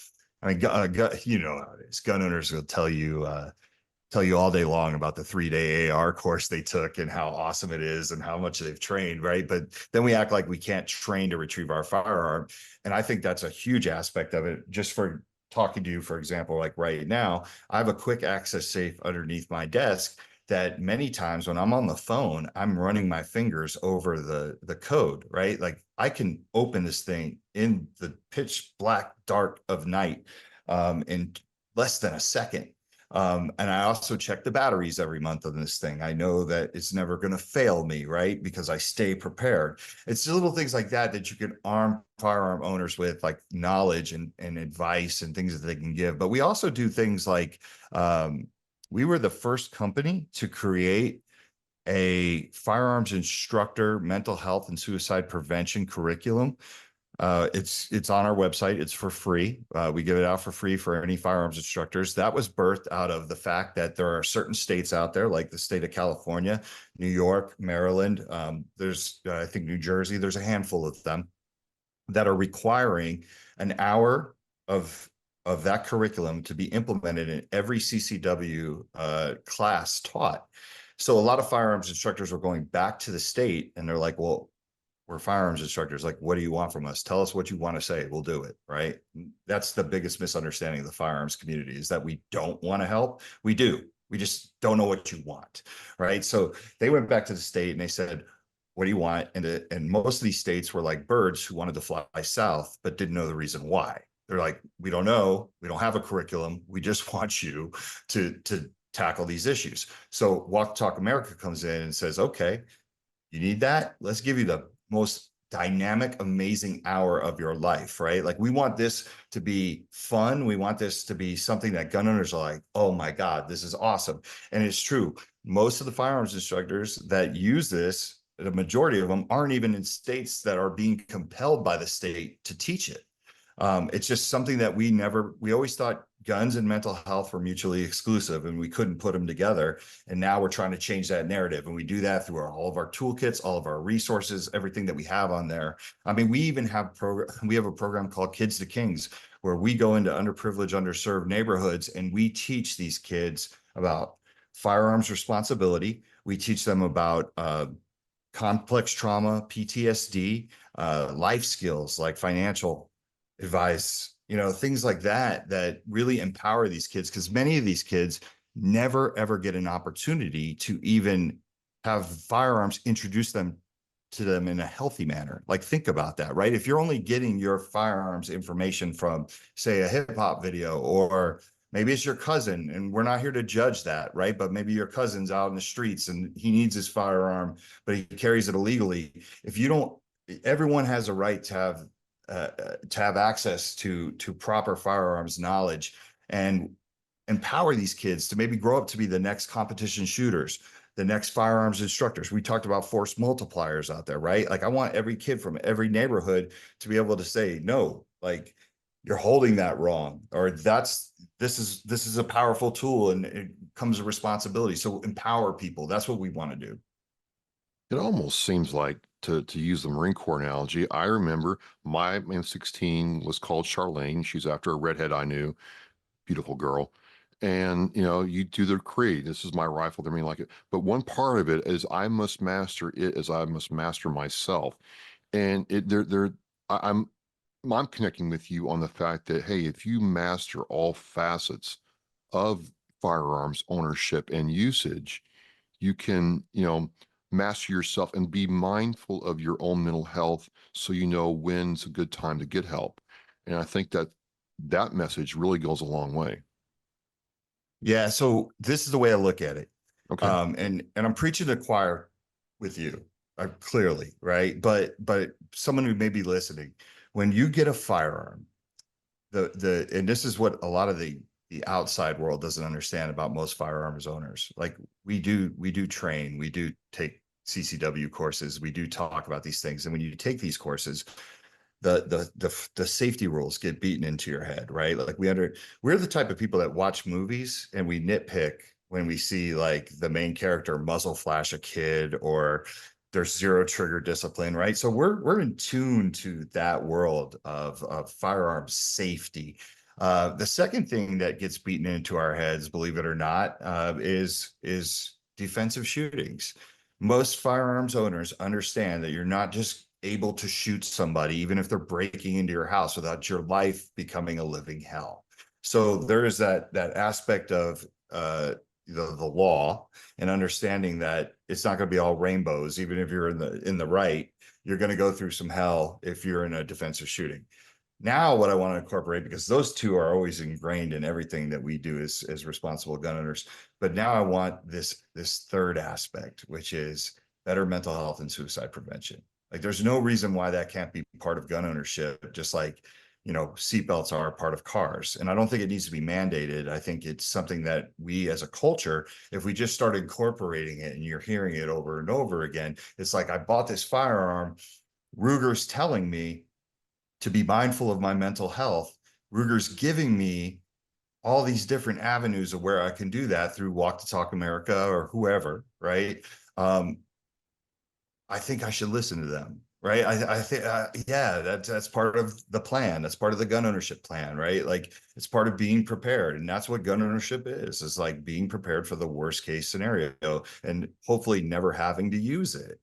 Speaker 6: I mean, you know how it is. Gun owners will tell you all day long about the 3-day AR course they took and how awesome it is and how much they've trained, right? But then we act like we can't train to retrieve our firearm. And I think that's a huge aspect of it. Just for talking to you, for example, like right now, I have a quick access safe underneath my desk that many times when I'm on the phone, I'm running my fingers over the code, right? Like I can open this thing in the pitch black dark of night in less than a second. And I also check the batteries every month on this thing. I know that it's never going to fail me, right? Because I stay prepared. It's little things like that that you can arm firearm owners with, like knowledge and advice and things that they can give. But we also do things like, we were the first company to create a firearms instructor mental health and suicide prevention curriculum. It's on our website. It's for free. We give it out for free for any firearms instructors. That was birthed out of the fact that there are certain states out there, like the state of California, New York, Maryland. There's, I think, New Jersey. There's a handful of them that are requiring an hour of that curriculum to be implemented in every CCW class taught. So a lot of firearms instructors were going back to the state and they're like, well, we're firearms instructors. Like, what do you want from us? Tell us what you want to say. We'll do it. Right. That's the biggest misunderstanding of the firearms community, is that we don't want to help. We do. We just don't know what you want. Right. So they went back to the state and they said, what do you want? And most of these states were like birds who wanted to fly south, but didn't know the reason why. They're like, we don't know. We don't have a curriculum. We just want you to tackle these issues. So Walk Talk America comes in and says, okay, you need that? Let's give you the most dynamic, amazing hour of your life, right? Like we want this to be fun. We want this to be something that gun owners are like, oh my God, this is awesome. And it's true. Most of the firearms instructors that use this, the majority of them aren't even in states that are being compelled by the state to teach it. It's just something that we always thought guns and mental health were mutually exclusive and we couldn't put them together. And now we're trying to change that narrative. And we do that through all of our toolkits, all of our resources, everything that we have on there. I mean, we even have a program called Kids to Kings, where we go into underprivileged, underserved neighborhoods and we teach these kids about firearms responsibility. We teach them about complex trauma, PTSD, life skills like financial advice, things like that really empower these kids, because many of these kids never, ever get an opportunity to even have firearms introduce them to them in a healthy manner. Like, think about that, right? If you're only getting your firearms information from, say, a hip hop video, or maybe it's your cousin, and we're not here to judge that, right? But maybe your cousin's out in the streets and he needs his firearm, but he carries it illegally. Everyone has a right to have access to proper firearms knowledge, and empower these kids to maybe grow up to be the next competition shooters, the next firearms instructors. We talked about force multipliers out there, right? Like, I want every kid from every neighborhood to be able to say, no, like, you're holding that wrong, or this is a powerful tool and it comes a responsibility. So empower people. That's what we want to do.
Speaker 5: It almost seems like, to use the Marine Corps analogy, I remember my M16 was called Charlene. She's after a redhead I knew, beautiful girl. And, you do the creed. This is my rifle. They mean like it. But one part of it is I must master it as I must master myself. And I'm connecting with you on the fact that, hey, if you master all facets of firearms ownership and usage, you can, master yourself and be mindful of your own mental health, so you know when's a good time to get help. And I think that message really goes a long way.
Speaker 6: Yeah. So this is the way I look at it.
Speaker 5: Okay.
Speaker 6: And I'm preaching to the choir with you. clearly, right? But someone who may be listening, when you get a firearm, and this is what a lot of the outside world doesn't understand about most firearms owners. Like we do train, we do take CCW courses, we do talk about these things, and when you take these courses, the safety rules get beaten into your head, right? Like we're the type of people that watch movies and we nitpick when we see like the main character muzzle flash a kid, or there's zero trigger discipline, right? So we're in tune to that world of firearms safety. The second thing that gets beaten into our heads, believe it or not, is defensive shootings. Most firearms owners understand that you're not just able to shoot somebody, even if they're breaking into your house, without your life becoming a living hell. So there is that aspect of the law, and understanding that it's not going to be all rainbows. Even if you're in the right, you're going to go through some hell if you're in a defensive shooting. Now, what I want to incorporate, because those two are always ingrained in everything that we do as responsible gun owners, but now I want this third aspect, which is better mental health and suicide prevention. Like, there's no reason why that can't be part of gun ownership, just like, seatbelts are a part of cars. And I don't think it needs to be mandated. I think it's something that we as a culture, if we just start incorporating it, and you're hearing it over and over again, it's like, I bought this firearm, Ruger's telling me to be mindful of my mental health. Ruger's giving me all these different avenues of where I can do that through Walk the Talk America or whoever, right? I think I should listen to them, right? I think, yeah, that's part of the plan. That's part of the gun ownership plan, right? Like, it's part of being prepared. And that's what gun ownership is like being prepared for the worst case scenario, and hopefully never having to use it.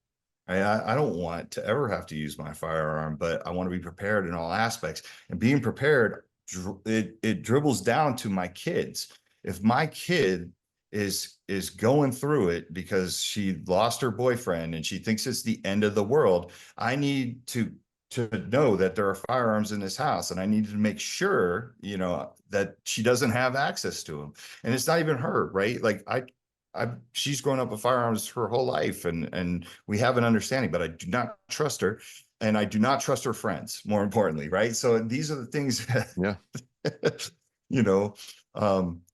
Speaker 6: I don't want to ever have to use my firearm, but I want to be prepared in all aspects. And being prepared, it dribbles down to my kids. If my kid is going through it because she lost her boyfriend and she thinks it's the end of the world, I need to know that there are firearms in this house, and I need to make sure, that she doesn't have access to them. And it's not even her, right? Like, she's grown up with firearms her whole life, and we have an understanding, but I do not trust her, and I do not trust her friends, more importantly, right? So these are the things
Speaker 5: Yeah.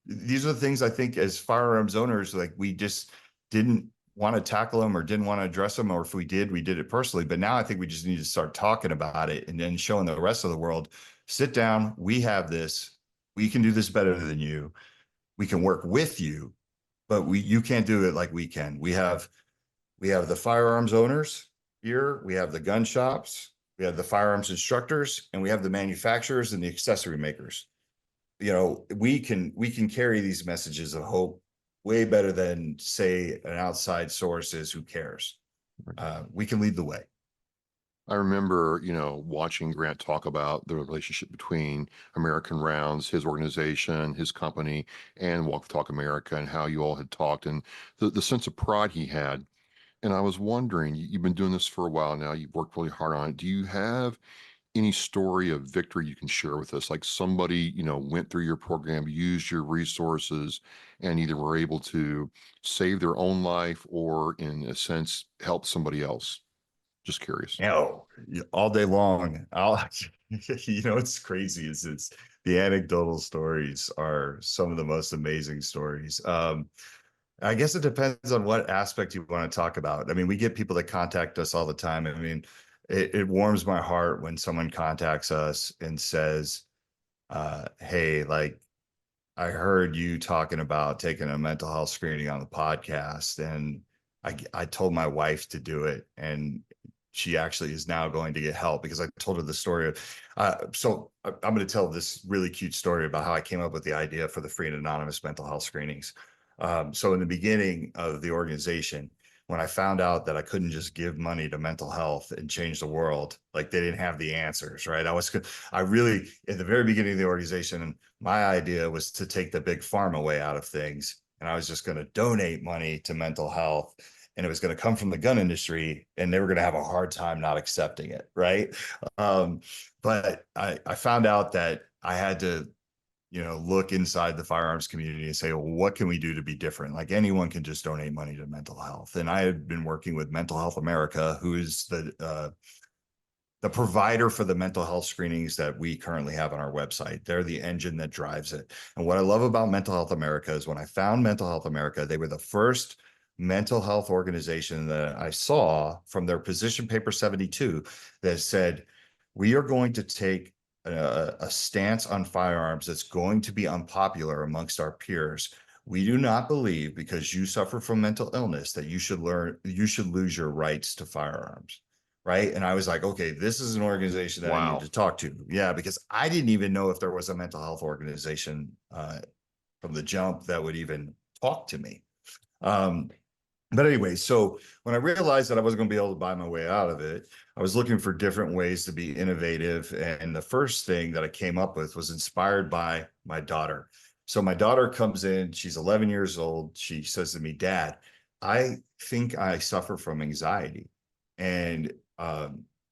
Speaker 6: These are the things I think as firearms owners, like, we just didn't want to tackle them or didn't want to address them, or if we did it personally. But now I think we just need to start talking about it, and then showing the rest of the world, sit down, we have this, we can do this better than you, we can work with you, but you can't do it like we can. We have the firearms owners here, we have the gun shops, we have the firearms instructors, and we have the manufacturers and the accessory makers. We can carry these messages of hope way better than, say, an outside source is who cares. We can lead the way.
Speaker 5: I remember, watching Grant talk about the relationship between American Rounds, his organization, his company, and Walk the Talk America, and how you all had talked, and the sense of pride he had. And I was wondering, you've been doing this for a while now, you've worked really hard on it. Do you have any story of victory you can share with us? Like, somebody, went through your program, used your resources, and either were able to save their own life or, in a sense, help somebody else. Just curious.
Speaker 6: All day long. It's crazy. It's the anecdotal stories are some of the most amazing stories. I guess it depends on what aspect you want to talk about. I mean, we get people that contact us all the time. I mean, it warms my heart when someone contacts us and says, hey, like, I heard you talking about taking a mental health screening on the podcast, and I told my wife to do it, and she actually is now going to get help because I told her the story of, so I'm going to tell this really cute story about how I came up with the idea for the free and anonymous mental health screenings. So in the beginning of the organization, when I found out that I couldn't just give money to mental health and change the world, like, they didn't have the answers, right? I really, at the very beginning of the organization, my idea was to take the big pharma way out of things. And I was just going to donate money to mental health, and it was going to come from the gun industry, and they were going to have a hard time not accepting it, right? But I found out that I had to, look inside the firearms community and say, well, what can we do to be different? Like anyone can just donate money to mental health. And I had been working with Mental Health America, who is the provider for the mental health screenings that we currently have on our website. They're the engine that drives it. And what I love about Mental Health America is when I found Mental Health America, they were the first mental health organization that I saw from their position paper 72 that said, we are going to take a stance on firearms that's going to be unpopular amongst our peers. We do not believe because you suffer from mental illness that you should lose your rights to firearms. Right. And I was like, okay, this is an organization that I need to talk to. Yeah, because I didn't even know if there was a mental health organization from the jump that would even talk to me. But anyway, so when I realized that I wasn't going to be able to buy my way out of it, I was looking for different ways to be innovative. And the first thing that I came up with was inspired by my daughter. So my daughter comes in, she's 11 years old. She says to me, Dad, I think I suffer from anxiety. And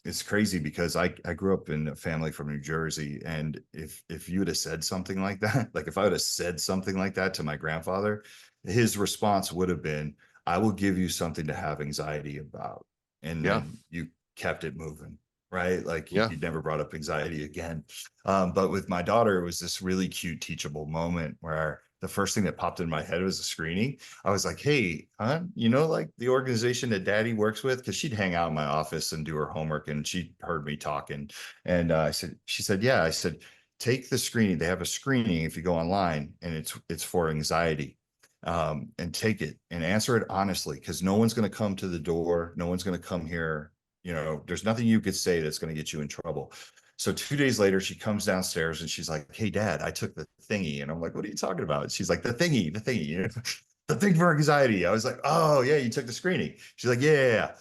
Speaker 6: it's crazy because I grew up in a family from New Jersey. And if you would have said something like that, like if I would have said something like that to my grandfather, his response would have been, I will give you something to have anxiety about. And then you kept it moving, right? Like you never brought up anxiety again. But with my daughter, it was this really cute, teachable moment where the first thing that popped in my head was a screening. I was like, hey, hon, like the organization that Daddy works with, because she'd hang out in my office and do her homework and she heard me talking. And she said, yeah. I said, take the screening. They have a screening if you go online and it's for anxiety. And take it and answer it honestly, because no one's going to come to the door. No one's going to come here. There's nothing you could say that's going to get you in trouble. So 2 days later, she comes downstairs and she's like, hey, Dad, I took the thingy. And I'm like, what are you talking about? She's like, the thingy, the thing for anxiety. I was like, oh, yeah, you took the screening. She's like, yeah.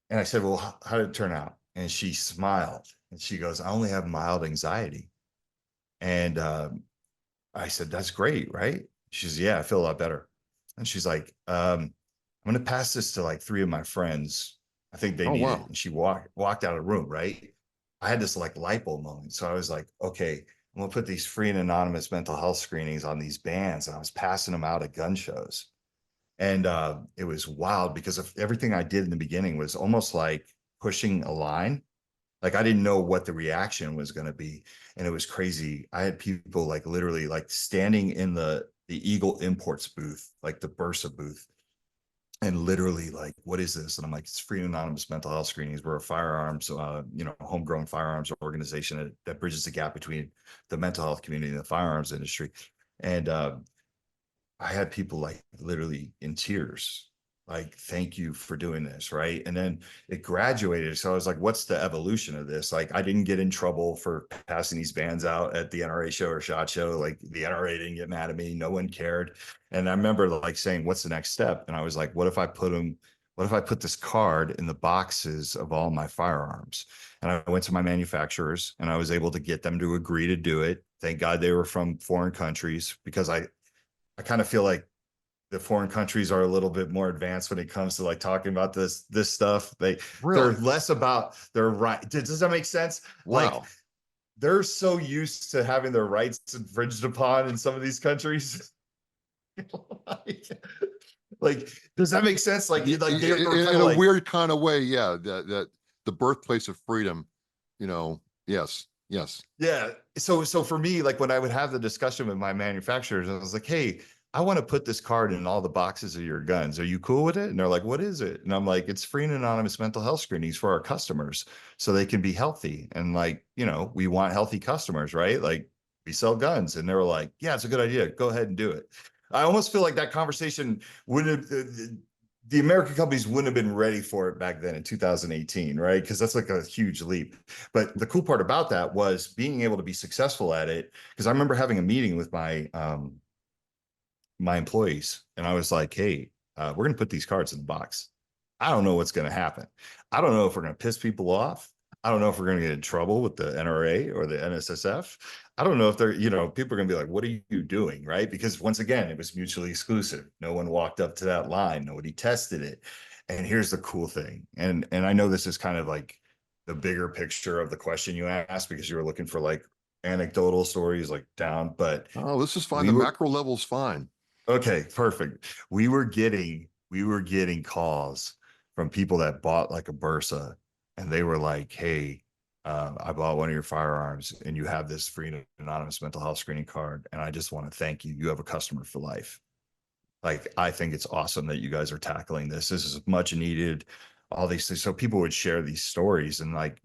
Speaker 6: And I said, well, how did it turn out? And she smiled and she goes, I only have mild anxiety. And I said, that's great, right? She says, yeah, I feel a lot better. And she's like, I'm going to pass this to like 3 of my friends. I think they need it. And she walked out of the room, right? I had this like light bulb moment. So I was like, okay, I'm going to put these free and anonymous mental health screenings on these bands. And I was passing them out at gun shows. And it was wild because of everything I did in the beginning was almost like pushing a line. Like I didn't know what the reaction was going to be. And it was crazy. I had people like literally like standing in the Eagle Imports booth, like the Bursa booth, and literally like, what is this? And I'm like, it's free and anonymous mental health screenings. We're a firearms, homegrown firearms organization that bridges the gap between the mental health community and the firearms industry. And I had people like literally in tears, like, thank you for doing this, right? And then it graduated. So I was like, what's the evolution of this? Like, I didn't get in trouble for passing these bands out at the NRA show or SHOT Show. Like, the NRA didn't get mad at me. No one cared. And I remember like saying, what's the next step? And I was like, what if I put this card in the boxes of all my firearms? And I went to my manufacturers and I was able to get them to agree to do it. Thank God they were from foreign countries, because I kind of feel like the foreign countries are a little bit more advanced when it comes to like talking about this stuff. They're less about their right. Does that make sense?
Speaker 5: Wow.
Speaker 6: Like they're so used to having their rights infringed upon in some of these countries. like, does that make sense? Like
Speaker 5: in a weird kind of way. Yeah. That the birthplace of freedom, yes.
Speaker 6: Yeah. So for me, like when I would have the discussion with my manufacturers, I was like, hey, I want to put this card in all the boxes of your guns. Are you cool with it? And they're like, what is it? And I'm like, it's free and anonymous mental health screenings for our customers so they can be healthy. And like, we want healthy customers, right? Like we sell guns. And they were like, yeah, it's a good idea. Go ahead and do it. I almost feel like that conversation the American companies wouldn't have been ready for it back then in 2018, right? Because that's like a huge leap. But the cool part about that was being able to be successful at it. Because I remember having a meeting with my employees, and I was like, hey, we're going to put these cards in the box. I don't know what's going to happen. I don't know if we're going to piss people off. I don't know if we're going to get in trouble with the NRA or the NSSF. I don't know if they're, people are going to be like, what are you doing? Right. Because once again, it was mutually exclusive. No one walked up to that line. Nobody tested it. And here's the cool thing. And I know this is kind of like the bigger picture of the question you asked, because you were looking for like anecdotal stories like down, but
Speaker 5: Oh, this is fine.
Speaker 6: we
Speaker 5: The
Speaker 6: were
Speaker 5: macro level is fine.
Speaker 6: okay, perfect. We were getting calls from people that bought like a Bursa, and they were like, "Hey, I bought one of your firearms, and you have this free and anonymous mental health screening card, and I just want to thank you. You have a customer for life." Like, I think it's awesome that you guys are tackling this. This is much needed. All these things. So people would share these stories, and like,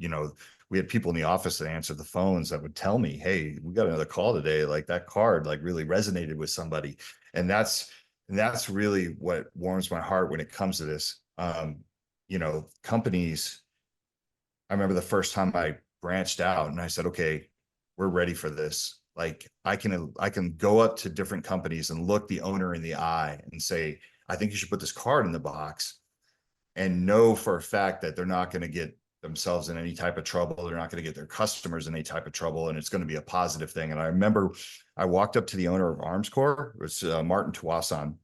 Speaker 6: we had people in the office that answered the phones that would tell me, "Hey, we got another call today. Like that card, like really resonated with somebody." And that's really what warms my heart when it comes to this. Companies. I remember the first time I branched out and I said, "Okay, we're ready for this." Like I can go up to different companies and look the owner in the eye and say, "I think you should put this card in the box," and know for a fact that they're not going to get themselves in any type of trouble. They're not going to get their customers in any type of trouble. And it's going to be a positive thing. And I remember I walked up to the owner of Arms Corps, it was Martin Tuason.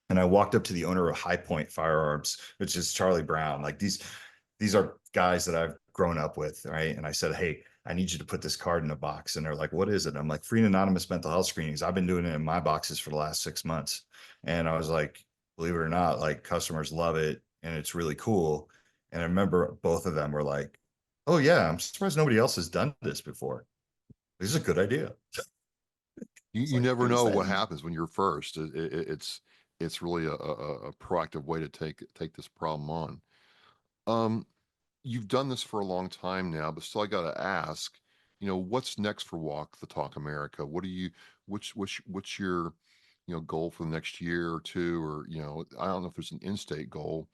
Speaker 6: And I walked up to the owner of High Point Firearms, which is Charlie Brown. Like these are guys that I've grown up with, right? And I said, "Hey, I need you to put this card in a box." And they're like, "What is it?" I'm like, "Free and anonymous mental health screenings. I've been doing it in my boxes for the last 6 months." And I was like, believe it or not, like customers love it and it's really cool. And I remember both of them were like, "Oh yeah, I'm surprised nobody else has done this before. This is a good idea." It's
Speaker 5: You
Speaker 6: like,
Speaker 5: never
Speaker 6: it was
Speaker 5: know
Speaker 6: that
Speaker 5: what
Speaker 6: easy.
Speaker 5: happens when you're first. It's really a proactive way to take this problem on. Um, you've done this for a long time now, but still I got to ask, what's next for Walk the Talk America? What do you, what's your, goal for the next year or two, or, I don't know if there's an in-state goal,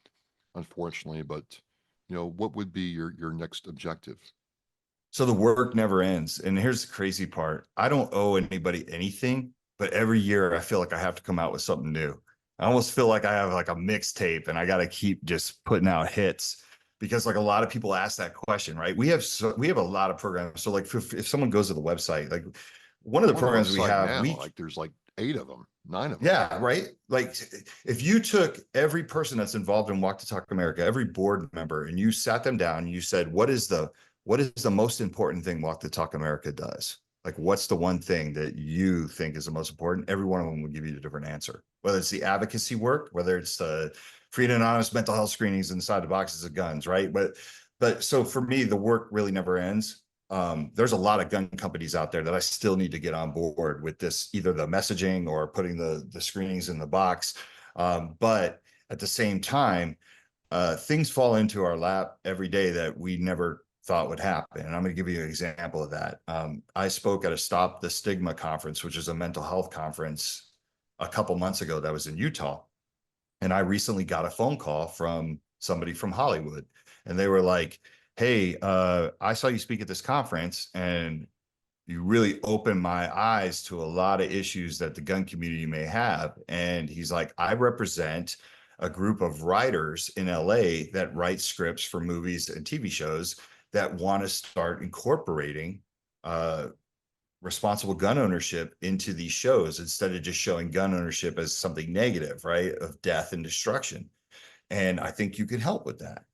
Speaker 5: unfortunately, but, what would be your next objective?
Speaker 6: So the work never ends. And here's the crazy part. I don't owe anybody anything, but every year I feel like I have to come out with something new. I almost feel like I have like a mixtape and I got to keep just putting out hits because like a lot of people ask that question, right? We have a lot of programs. So like if someone goes to the website, like one of the
Speaker 5: I'm on the
Speaker 6: programs we
Speaker 5: website
Speaker 6: have,
Speaker 5: now, like there's like 8 of them, 9 of them.
Speaker 6: yeah, right. Like if you took every person that's involved in Walk to Talk America, every board member, and you sat them down and you said, what is the most important thing Walk to Talk America does? Like, what's the one thing that you think is the most important? Every one of them will give you a different answer. Whether it's the advocacy work, whether it's the free and anonymous mental health screenings inside the boxes of guns, right? But so for me, the work really never ends. There's a lot of gun companies out there that I still need to get on board with this, either the messaging or putting the screenings in the box. But at the same time, things fall into our lap every day that we never thought would happen. And I'm going to give you an example of that. I spoke at a Stop the Stigma conference, which is a mental health conference a couple months ago that was in Utah. And I recently got a phone call from somebody from Hollywood. And they were like, "Hey, I saw you speak at this conference and you really opened my eyes to a lot of issues that the gun community may have." And he's like, "I represent a group of writers in LA that write scripts for movies and TV shows that want to start incorporating responsible gun ownership into these shows instead of just showing gun ownership as something negative, right? Of death and destruction. And I think you could help with that."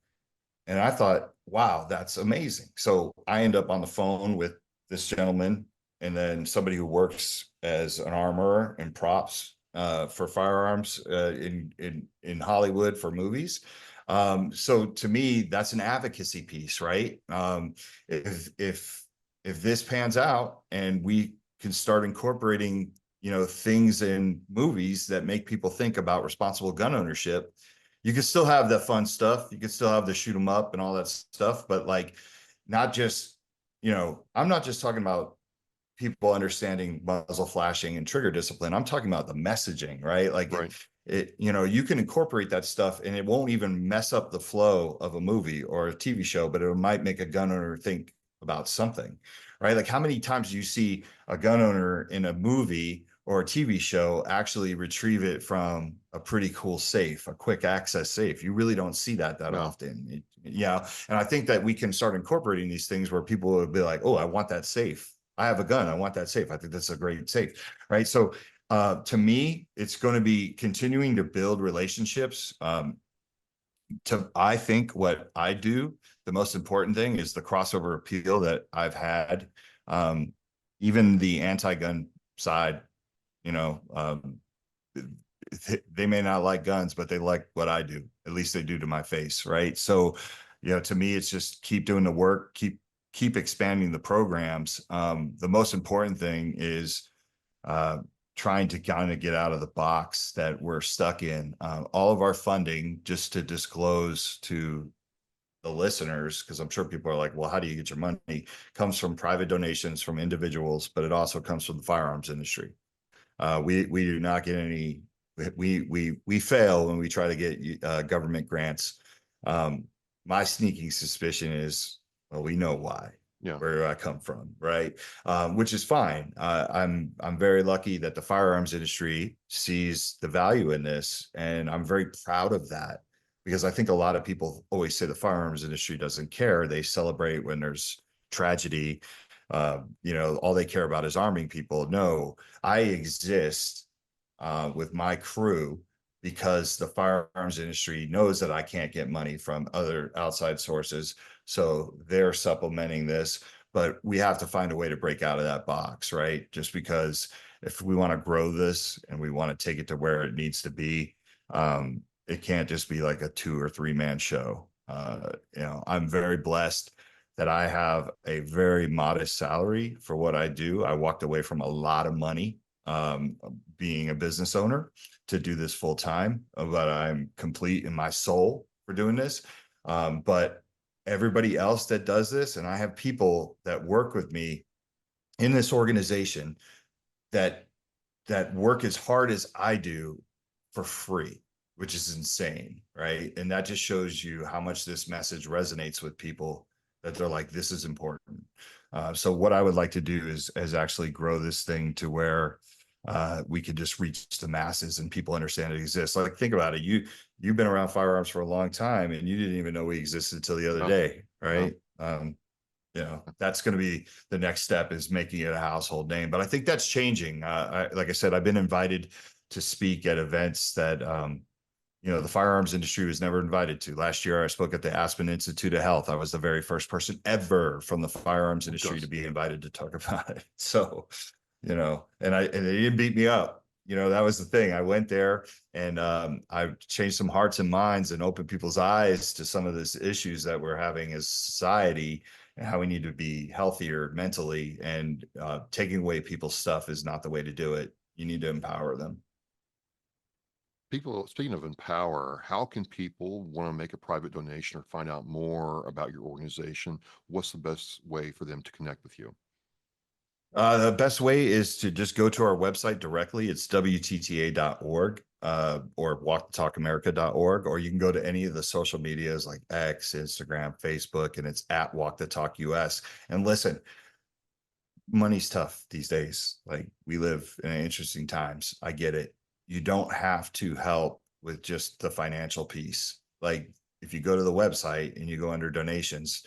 Speaker 6: And I thought, wow, that's amazing. So I end up on the phone with this gentleman and then somebody who works as an armorer and props for firearms in Hollywood for movies. So to me, that's an advocacy piece, right? If this pans out and we can start incorporating, things in movies that make people think about responsible gun ownership, you can still have the fun stuff. You can still have the shoot 'em up and all that stuff, but like not just, I'm not just talking about people understanding muzzle flashing and trigger discipline. I'm talking about the messaging, right? Like
Speaker 5: Right.
Speaker 6: you can incorporate that stuff and it won't even mess up the flow of a movie or a TV show, but it might make a gun owner think about something, right? Like how many times do you see a gun owner in a movie or a TV show actually retrieve it from a pretty cool safe, a quick access safe? You really don't see that
Speaker 5: No.
Speaker 6: often. Yeah. And I think that we can start incorporating these things where people would be like, "Oh, I want that safe. I have a gun. I want that safe. I think that's a great safe." Right. So to me, it's going to be continuing to build relationships. I think what I do, the most important thing is the crossover appeal that I've had. even the anti-gun side, you know, they may not like guns, but they like what I do. At least they do to my face, right? So, you know, to me, it's just keep doing the work, keep expanding the programs. The most important thing is trying to kind of get out of the box that we're stuck in. All of our funding, just to disclose to the listeners, because I'm sure people are like, well, how do you get your money? Comes from private donations from individuals, but it also comes from the firearms industry. We do not get any. We fail when we try to get government grants. My sneaking suspicion is, well, we know why.
Speaker 5: Yeah.
Speaker 6: Where I come from, right? Which is fine. I'm very lucky that the firearms industry sees the value in this, and I'm very proud of that, because I think a lot of people always say the firearms industry doesn't care. They celebrate when there's tragedy. You know, all they care about is arming people. No, I exist with my crew because the firearms industry knows that I can't get money from other outside sources. So they're supplementing this, but we have to find a way to break out of that box, right? Just because if we want to grow this and we want to take it to where it needs to be, it can't just be like a 2 or 3 man show. You know, I'm very blessed that I have a very modest salary for what I do. I walked away from a lot of money being a business owner to do this full time, but I'm complete in my soul for doing this. But everybody else that does this, and I have people that work with me in this organization that work as hard as I do for free, which is insane, right? And that just shows you how much this message resonates with people, that they're like, this is important. So what I would like to do is actually grow this thing to where we could just reach the masses and people understand it exists. Like, think about it. You've been around firearms for a long time and you didn't even know we existed until the other day, right? You know, that's going to be the next step, is making it a household name. But I think that's changing. Like I said, I've been invited to speak at events that, you know, the firearms industry was never invited to. Last year, I spoke at the Aspen Institute of Health. I was the very first person ever from the firearms industry to be invited to talk about it. So, you know, and they didn't beat me up. You know, that was the thing. I went there and I changed some hearts and minds and opened people's eyes to some of these issues that we're having as society, and how we need to be healthier mentally. And taking away people's stuff is not the way to do it. You need to empower them.
Speaker 5: People, speaking of empower, how can people want to make a private donation or find out more about your organization? What's the best way for them to connect with you?
Speaker 6: The best way is to just go to our website directly. It's WTTA.org or walkthetalkamerica.org, or you can go to any of the social medias like X, Instagram, Facebook, and it's at Walk the Talk US. And listen, money's tough these days. Like, we live in interesting times. I get it. You don't have to help with just the financial piece. Like, if you go to the website and you go under donations,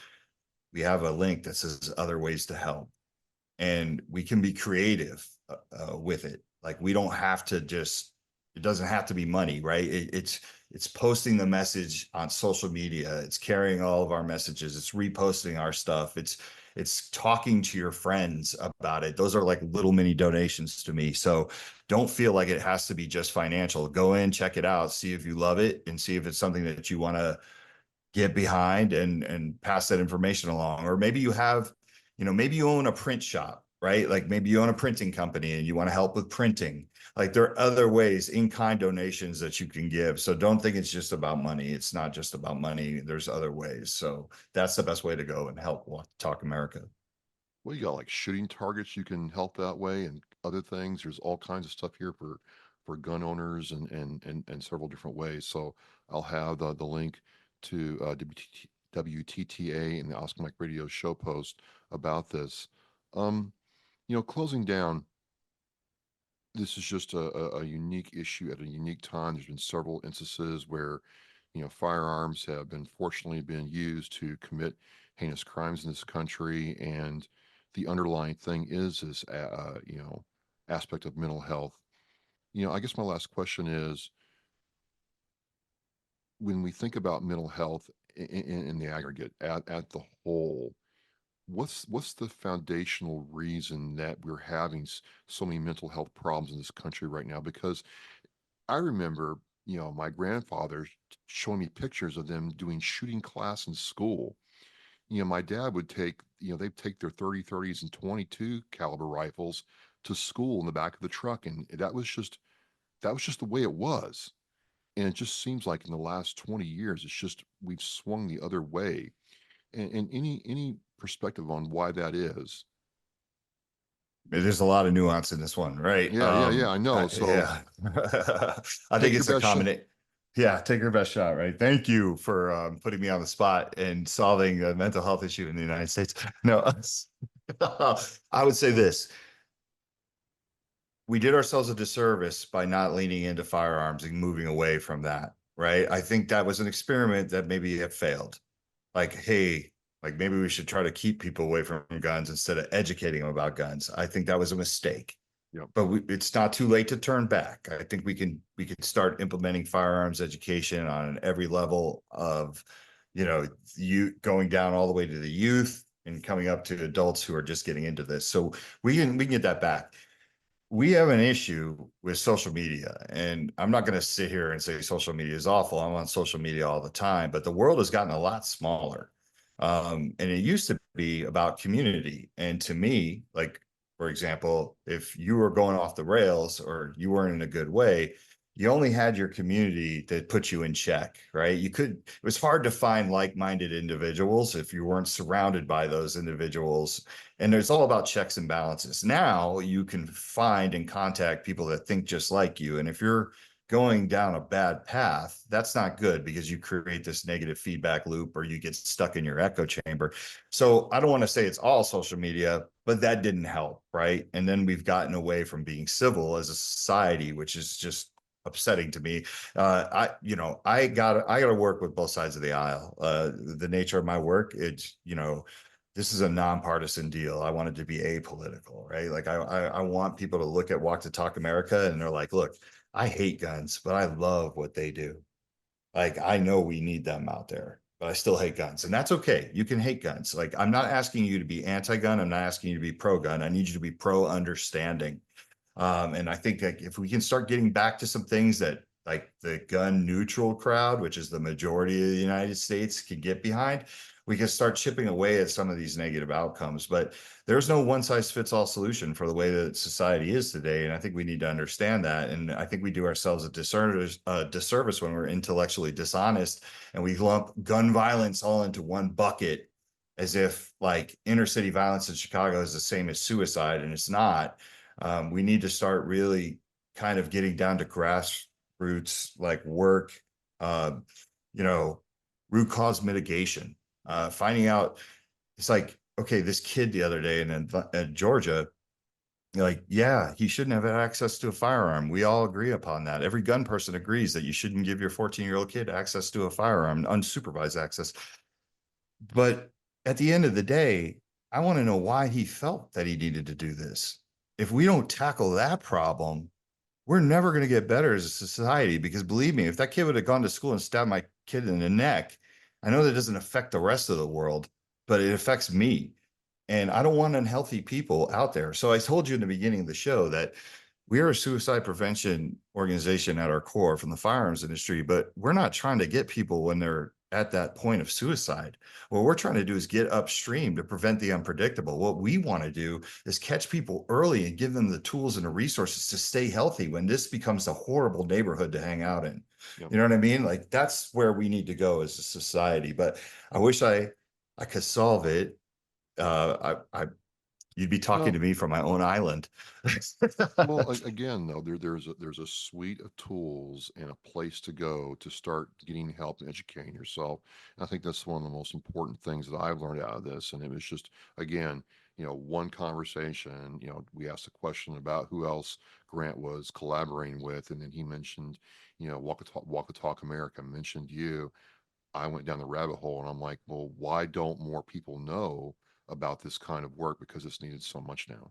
Speaker 6: we have a link that says other ways to help. And we can be creative with it. Like, we don't have to just, it doesn't have to be money, right? It's posting the message on social media. It's carrying all of our messages. It's reposting our stuff. It's talking to your friends about it. Those are like little mini donations to me. So don't feel like it has to be just financial. Go in, check it out, see if you love it, and see if it's something that you want to get behind and pass that information along. Or maybe you have, you know, maybe you own a print shop, right? Like, maybe you own a printing company and you want to help with printing. Like, there are other ways, in-kind donations that you can give. So don't think it's just about money. It's not just about money. There's other ways. So that's the best way to go and help Talk America.
Speaker 5: Well, you got like shooting targets you can help that way, and other things. There's all kinds of stuff here for gun owners and several different ways. So I'll have the link to WTTA and the Oscar Mike Radio show post about this. You know, closing down, this is just a unique issue at a unique time. There's been several instances where, you know, firearms have been fortunately been used to commit heinous crimes in this country, and the underlying thing is this, you know, aspect of mental health. You know, I guess my last question is, when we think about mental health in the aggregate, at the whole, what's the foundational reason that we're having so many mental health problems in this country right now? Because I remember, my grandfather showing me pictures of them doing shooting class in school. My dad would take, they'd take their 30-30s and 22 caliber rifles to school in the back of the truck, and that was just the way it was. And it just seems like in the last 20 years, it's just we've swung the other way. And any perspective on why that is?
Speaker 6: There's a lot of nuance in this one, right?
Speaker 5: Yeah, yeah, yeah. I know. So
Speaker 6: Yeah, I think
Speaker 5: take your
Speaker 6: it's a
Speaker 5: best shot.
Speaker 6: combination. Yeah, take your best shot, right? Thank you for putting me on the spot and solving a mental health issue in the United States. No, I would say this: we did ourselves a disservice by not leaning into firearms and moving away from that, right? I think that was an experiment that maybe it failed. Like, hey, like maybe we should try to keep people away from guns instead of educating them about guns. I think that was a mistake.
Speaker 5: Yep.
Speaker 6: But it's not too late to turn back. I think we can start implementing firearms education on every level of, you going down all the way to the youth and coming up to adults who are just getting into this. So we can get that back. We have an issue with social media, and I'm not going to sit here and say social media is awful. I'm on social media all the time, but the world has gotten a lot smaller. And it used to be about community. And to me, like, for example, if you were going off the rails or you weren't in a good way, you only had your community that put you in check, right? It was hard to find like-minded individuals if you weren't surrounded by those individuals. And it's all about checks and balances. Now you can find and contact people that think just like you. And if you're going down a bad path, that's not good, because you create this negative feedback loop or you get stuck in your echo chamber. So I don't want to say it's all social media, but that didn't help, right? And then we've gotten away from being civil as a society, which is just upsetting to me. I got to work with both sides of the aisle. The nature of my work, this is a nonpartisan deal. I want it to be apolitical, right? Like I want people to look at Walk the Talk America and they're like, look, I hate guns, but I love what they do. Like, I know we need them out there, but I still hate guns. And that's okay. You can hate guns. Like, I'm not asking you to be anti-gun. I'm not asking you to be pro-gun. I need you to be pro-understanding. And I think that if we can start getting back to some things that like the gun neutral crowd, which is the majority of the United States, can get behind, we can start chipping away at some of these negative outcomes. But there's no one size fits all solution for the way that society is today. And I think we need to understand that. And I think we do ourselves a disservice when we're intellectually dishonest and we lump gun violence all into one bucket, as if like inner city violence in Chicago is the same as suicide, and it's not. We need to start really kind of getting down to grassroots like work, uh, root cause mitigation, finding out. It's like, okay, this kid the other day in Georgia, like, yeah, he shouldn't have had access to a firearm. We all agree upon that. Every gun person agrees that you shouldn't give your 14-year-old kid access to a firearm, unsupervised access. But at the end of the day, I want to know why he felt that he needed to do this. If we don't tackle that problem, we're never going to get better as a society, because believe me, if that kid would have gone to school and stabbed my kid in the neck, I know that doesn't affect the rest of the world, but it affects me. And I don't want unhealthy people out there. So I told you in the beginning of the show that we are a suicide prevention organization at our core from the firearms industry, but we're not trying to get people when they're at that point of suicide. What we're trying to do is get upstream to prevent the unpredictable. What we want to do is catch people early and give them the tools and the resources to stay healthy when this becomes a horrible neighborhood to hang out in.
Speaker 5: Yep.
Speaker 6: You know what I mean? Like, that's where we need to go as a society. But I wish I could solve it. You'd be talking
Speaker 5: Well,
Speaker 6: to me from my own island.
Speaker 5: well, again, though, there's a suite of tools and a place to go to start getting help and educating yourself. And I think that's one of the most important things that I've learned out of this. And it was just, again, one conversation. We asked a question about who else Grant was collaborating with, and then he mentioned, Walk the Talk America mentioned you. I went down the rabbit hole, and I'm like, well, why don't more people know about this kind of work, because it's needed so much now.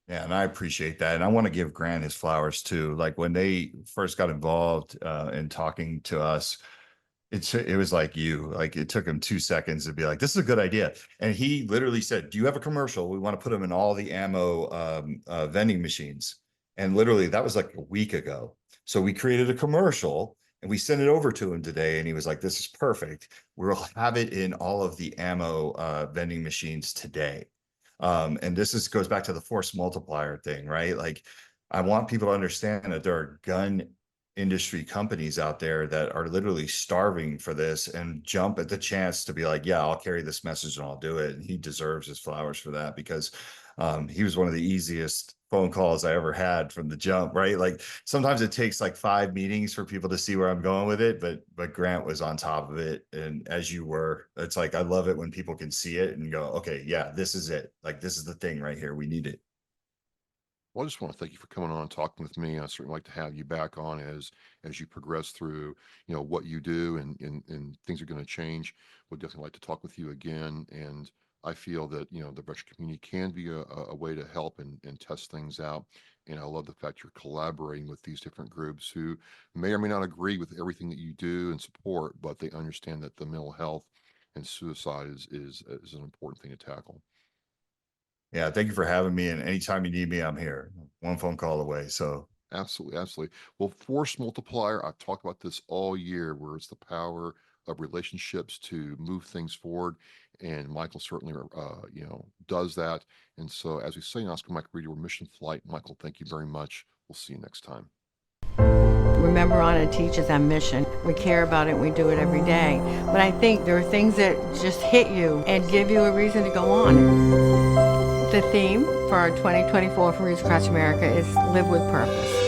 Speaker 6: Yeah, and I appreciate that. And I want to give Grant his flowers too. Like, when they first got involved in talking to us, it was like it took him 2 seconds to be like, this is a good idea. And he literally said, do you have a commercial? We want to put them in all the ammo vending machines. And literally that was like a week ago. So we created a commercial and we sent it over to him today. And he was like, this is perfect. We'll have it in all of the ammo vending machines today. And this goes back to the force multiplier thing, right? Like, I want people to understand that there are gun industry companies out there that are literally starving for this and jump at the chance to be like, yeah, I'll carry this message and I'll do it. And he deserves his flowers for that, because he was one of the easiest phone calls I ever had from the jump, right? Like, sometimes it takes like 5 meetings for people to see where I'm going with it, but Grant was on top of it. And as you were, it's like, I love it when people can see it and go, okay, yeah, this is it. Like, this is the thing right here. We need it.
Speaker 5: Well, I just want to thank you for coming on and talking with me. I certainly like to have you back on as you progress through, what you do, and things are going to change. Would definitely like to talk with you again. And I feel that, the veteran community can be a way to help and test things out. And I love the fact you're collaborating with these different groups who may or may not agree with everything that you do and support, but they understand that the mental health and suicide is an important thing to tackle.
Speaker 6: Yeah, thank you for having me. And anytime you need me, I'm here. One phone call away. So
Speaker 5: Absolutely, absolutely. Well, force multiplier, I've talked about this all year, where it's the power of relationships to move things forward. And Michael certainly, does that. And so, as we say in Oscar Mike Radio, we're mission flight. Michael, thank you very much. We'll see you next time.
Speaker 7: Remember on and teach is our mission. We care about it and we do it every day. But I think there are things that just hit you and give you a reason to go on. The theme for our 2024 from Reach Across America is Live with Purpose.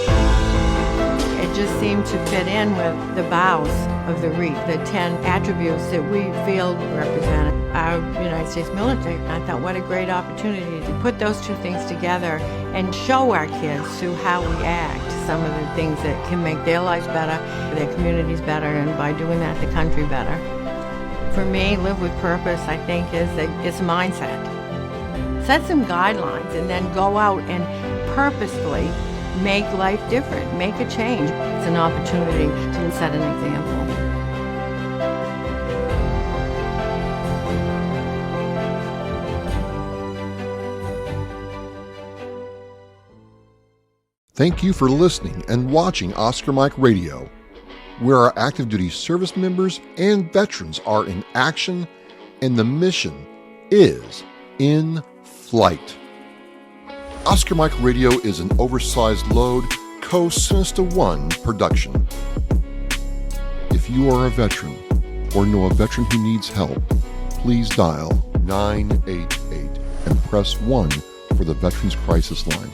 Speaker 7: It just seemed to fit in with the vows of the REAP, the 10 attributes that we feel represent our United States military. I thought, what a great opportunity to put those two things together and show our kids through how we act some of the things that can make their lives better, their communities better, and by doing that, the country better. For me, Live with Purpose, I think, it's a mindset. Set some guidelines and then go out and purposefully make life different, make a change. It's an opportunity to set an example.
Speaker 5: Thank you for listening and watching Oscar Mike Radio, where our active duty service members and veterans are in action and the mission is in flight. Oscar Mike Radio is an oversized load Co-Sinister One production. If you are a veteran or know a veteran who needs help, please dial 988 and press 1 for the Veterans Crisis Line.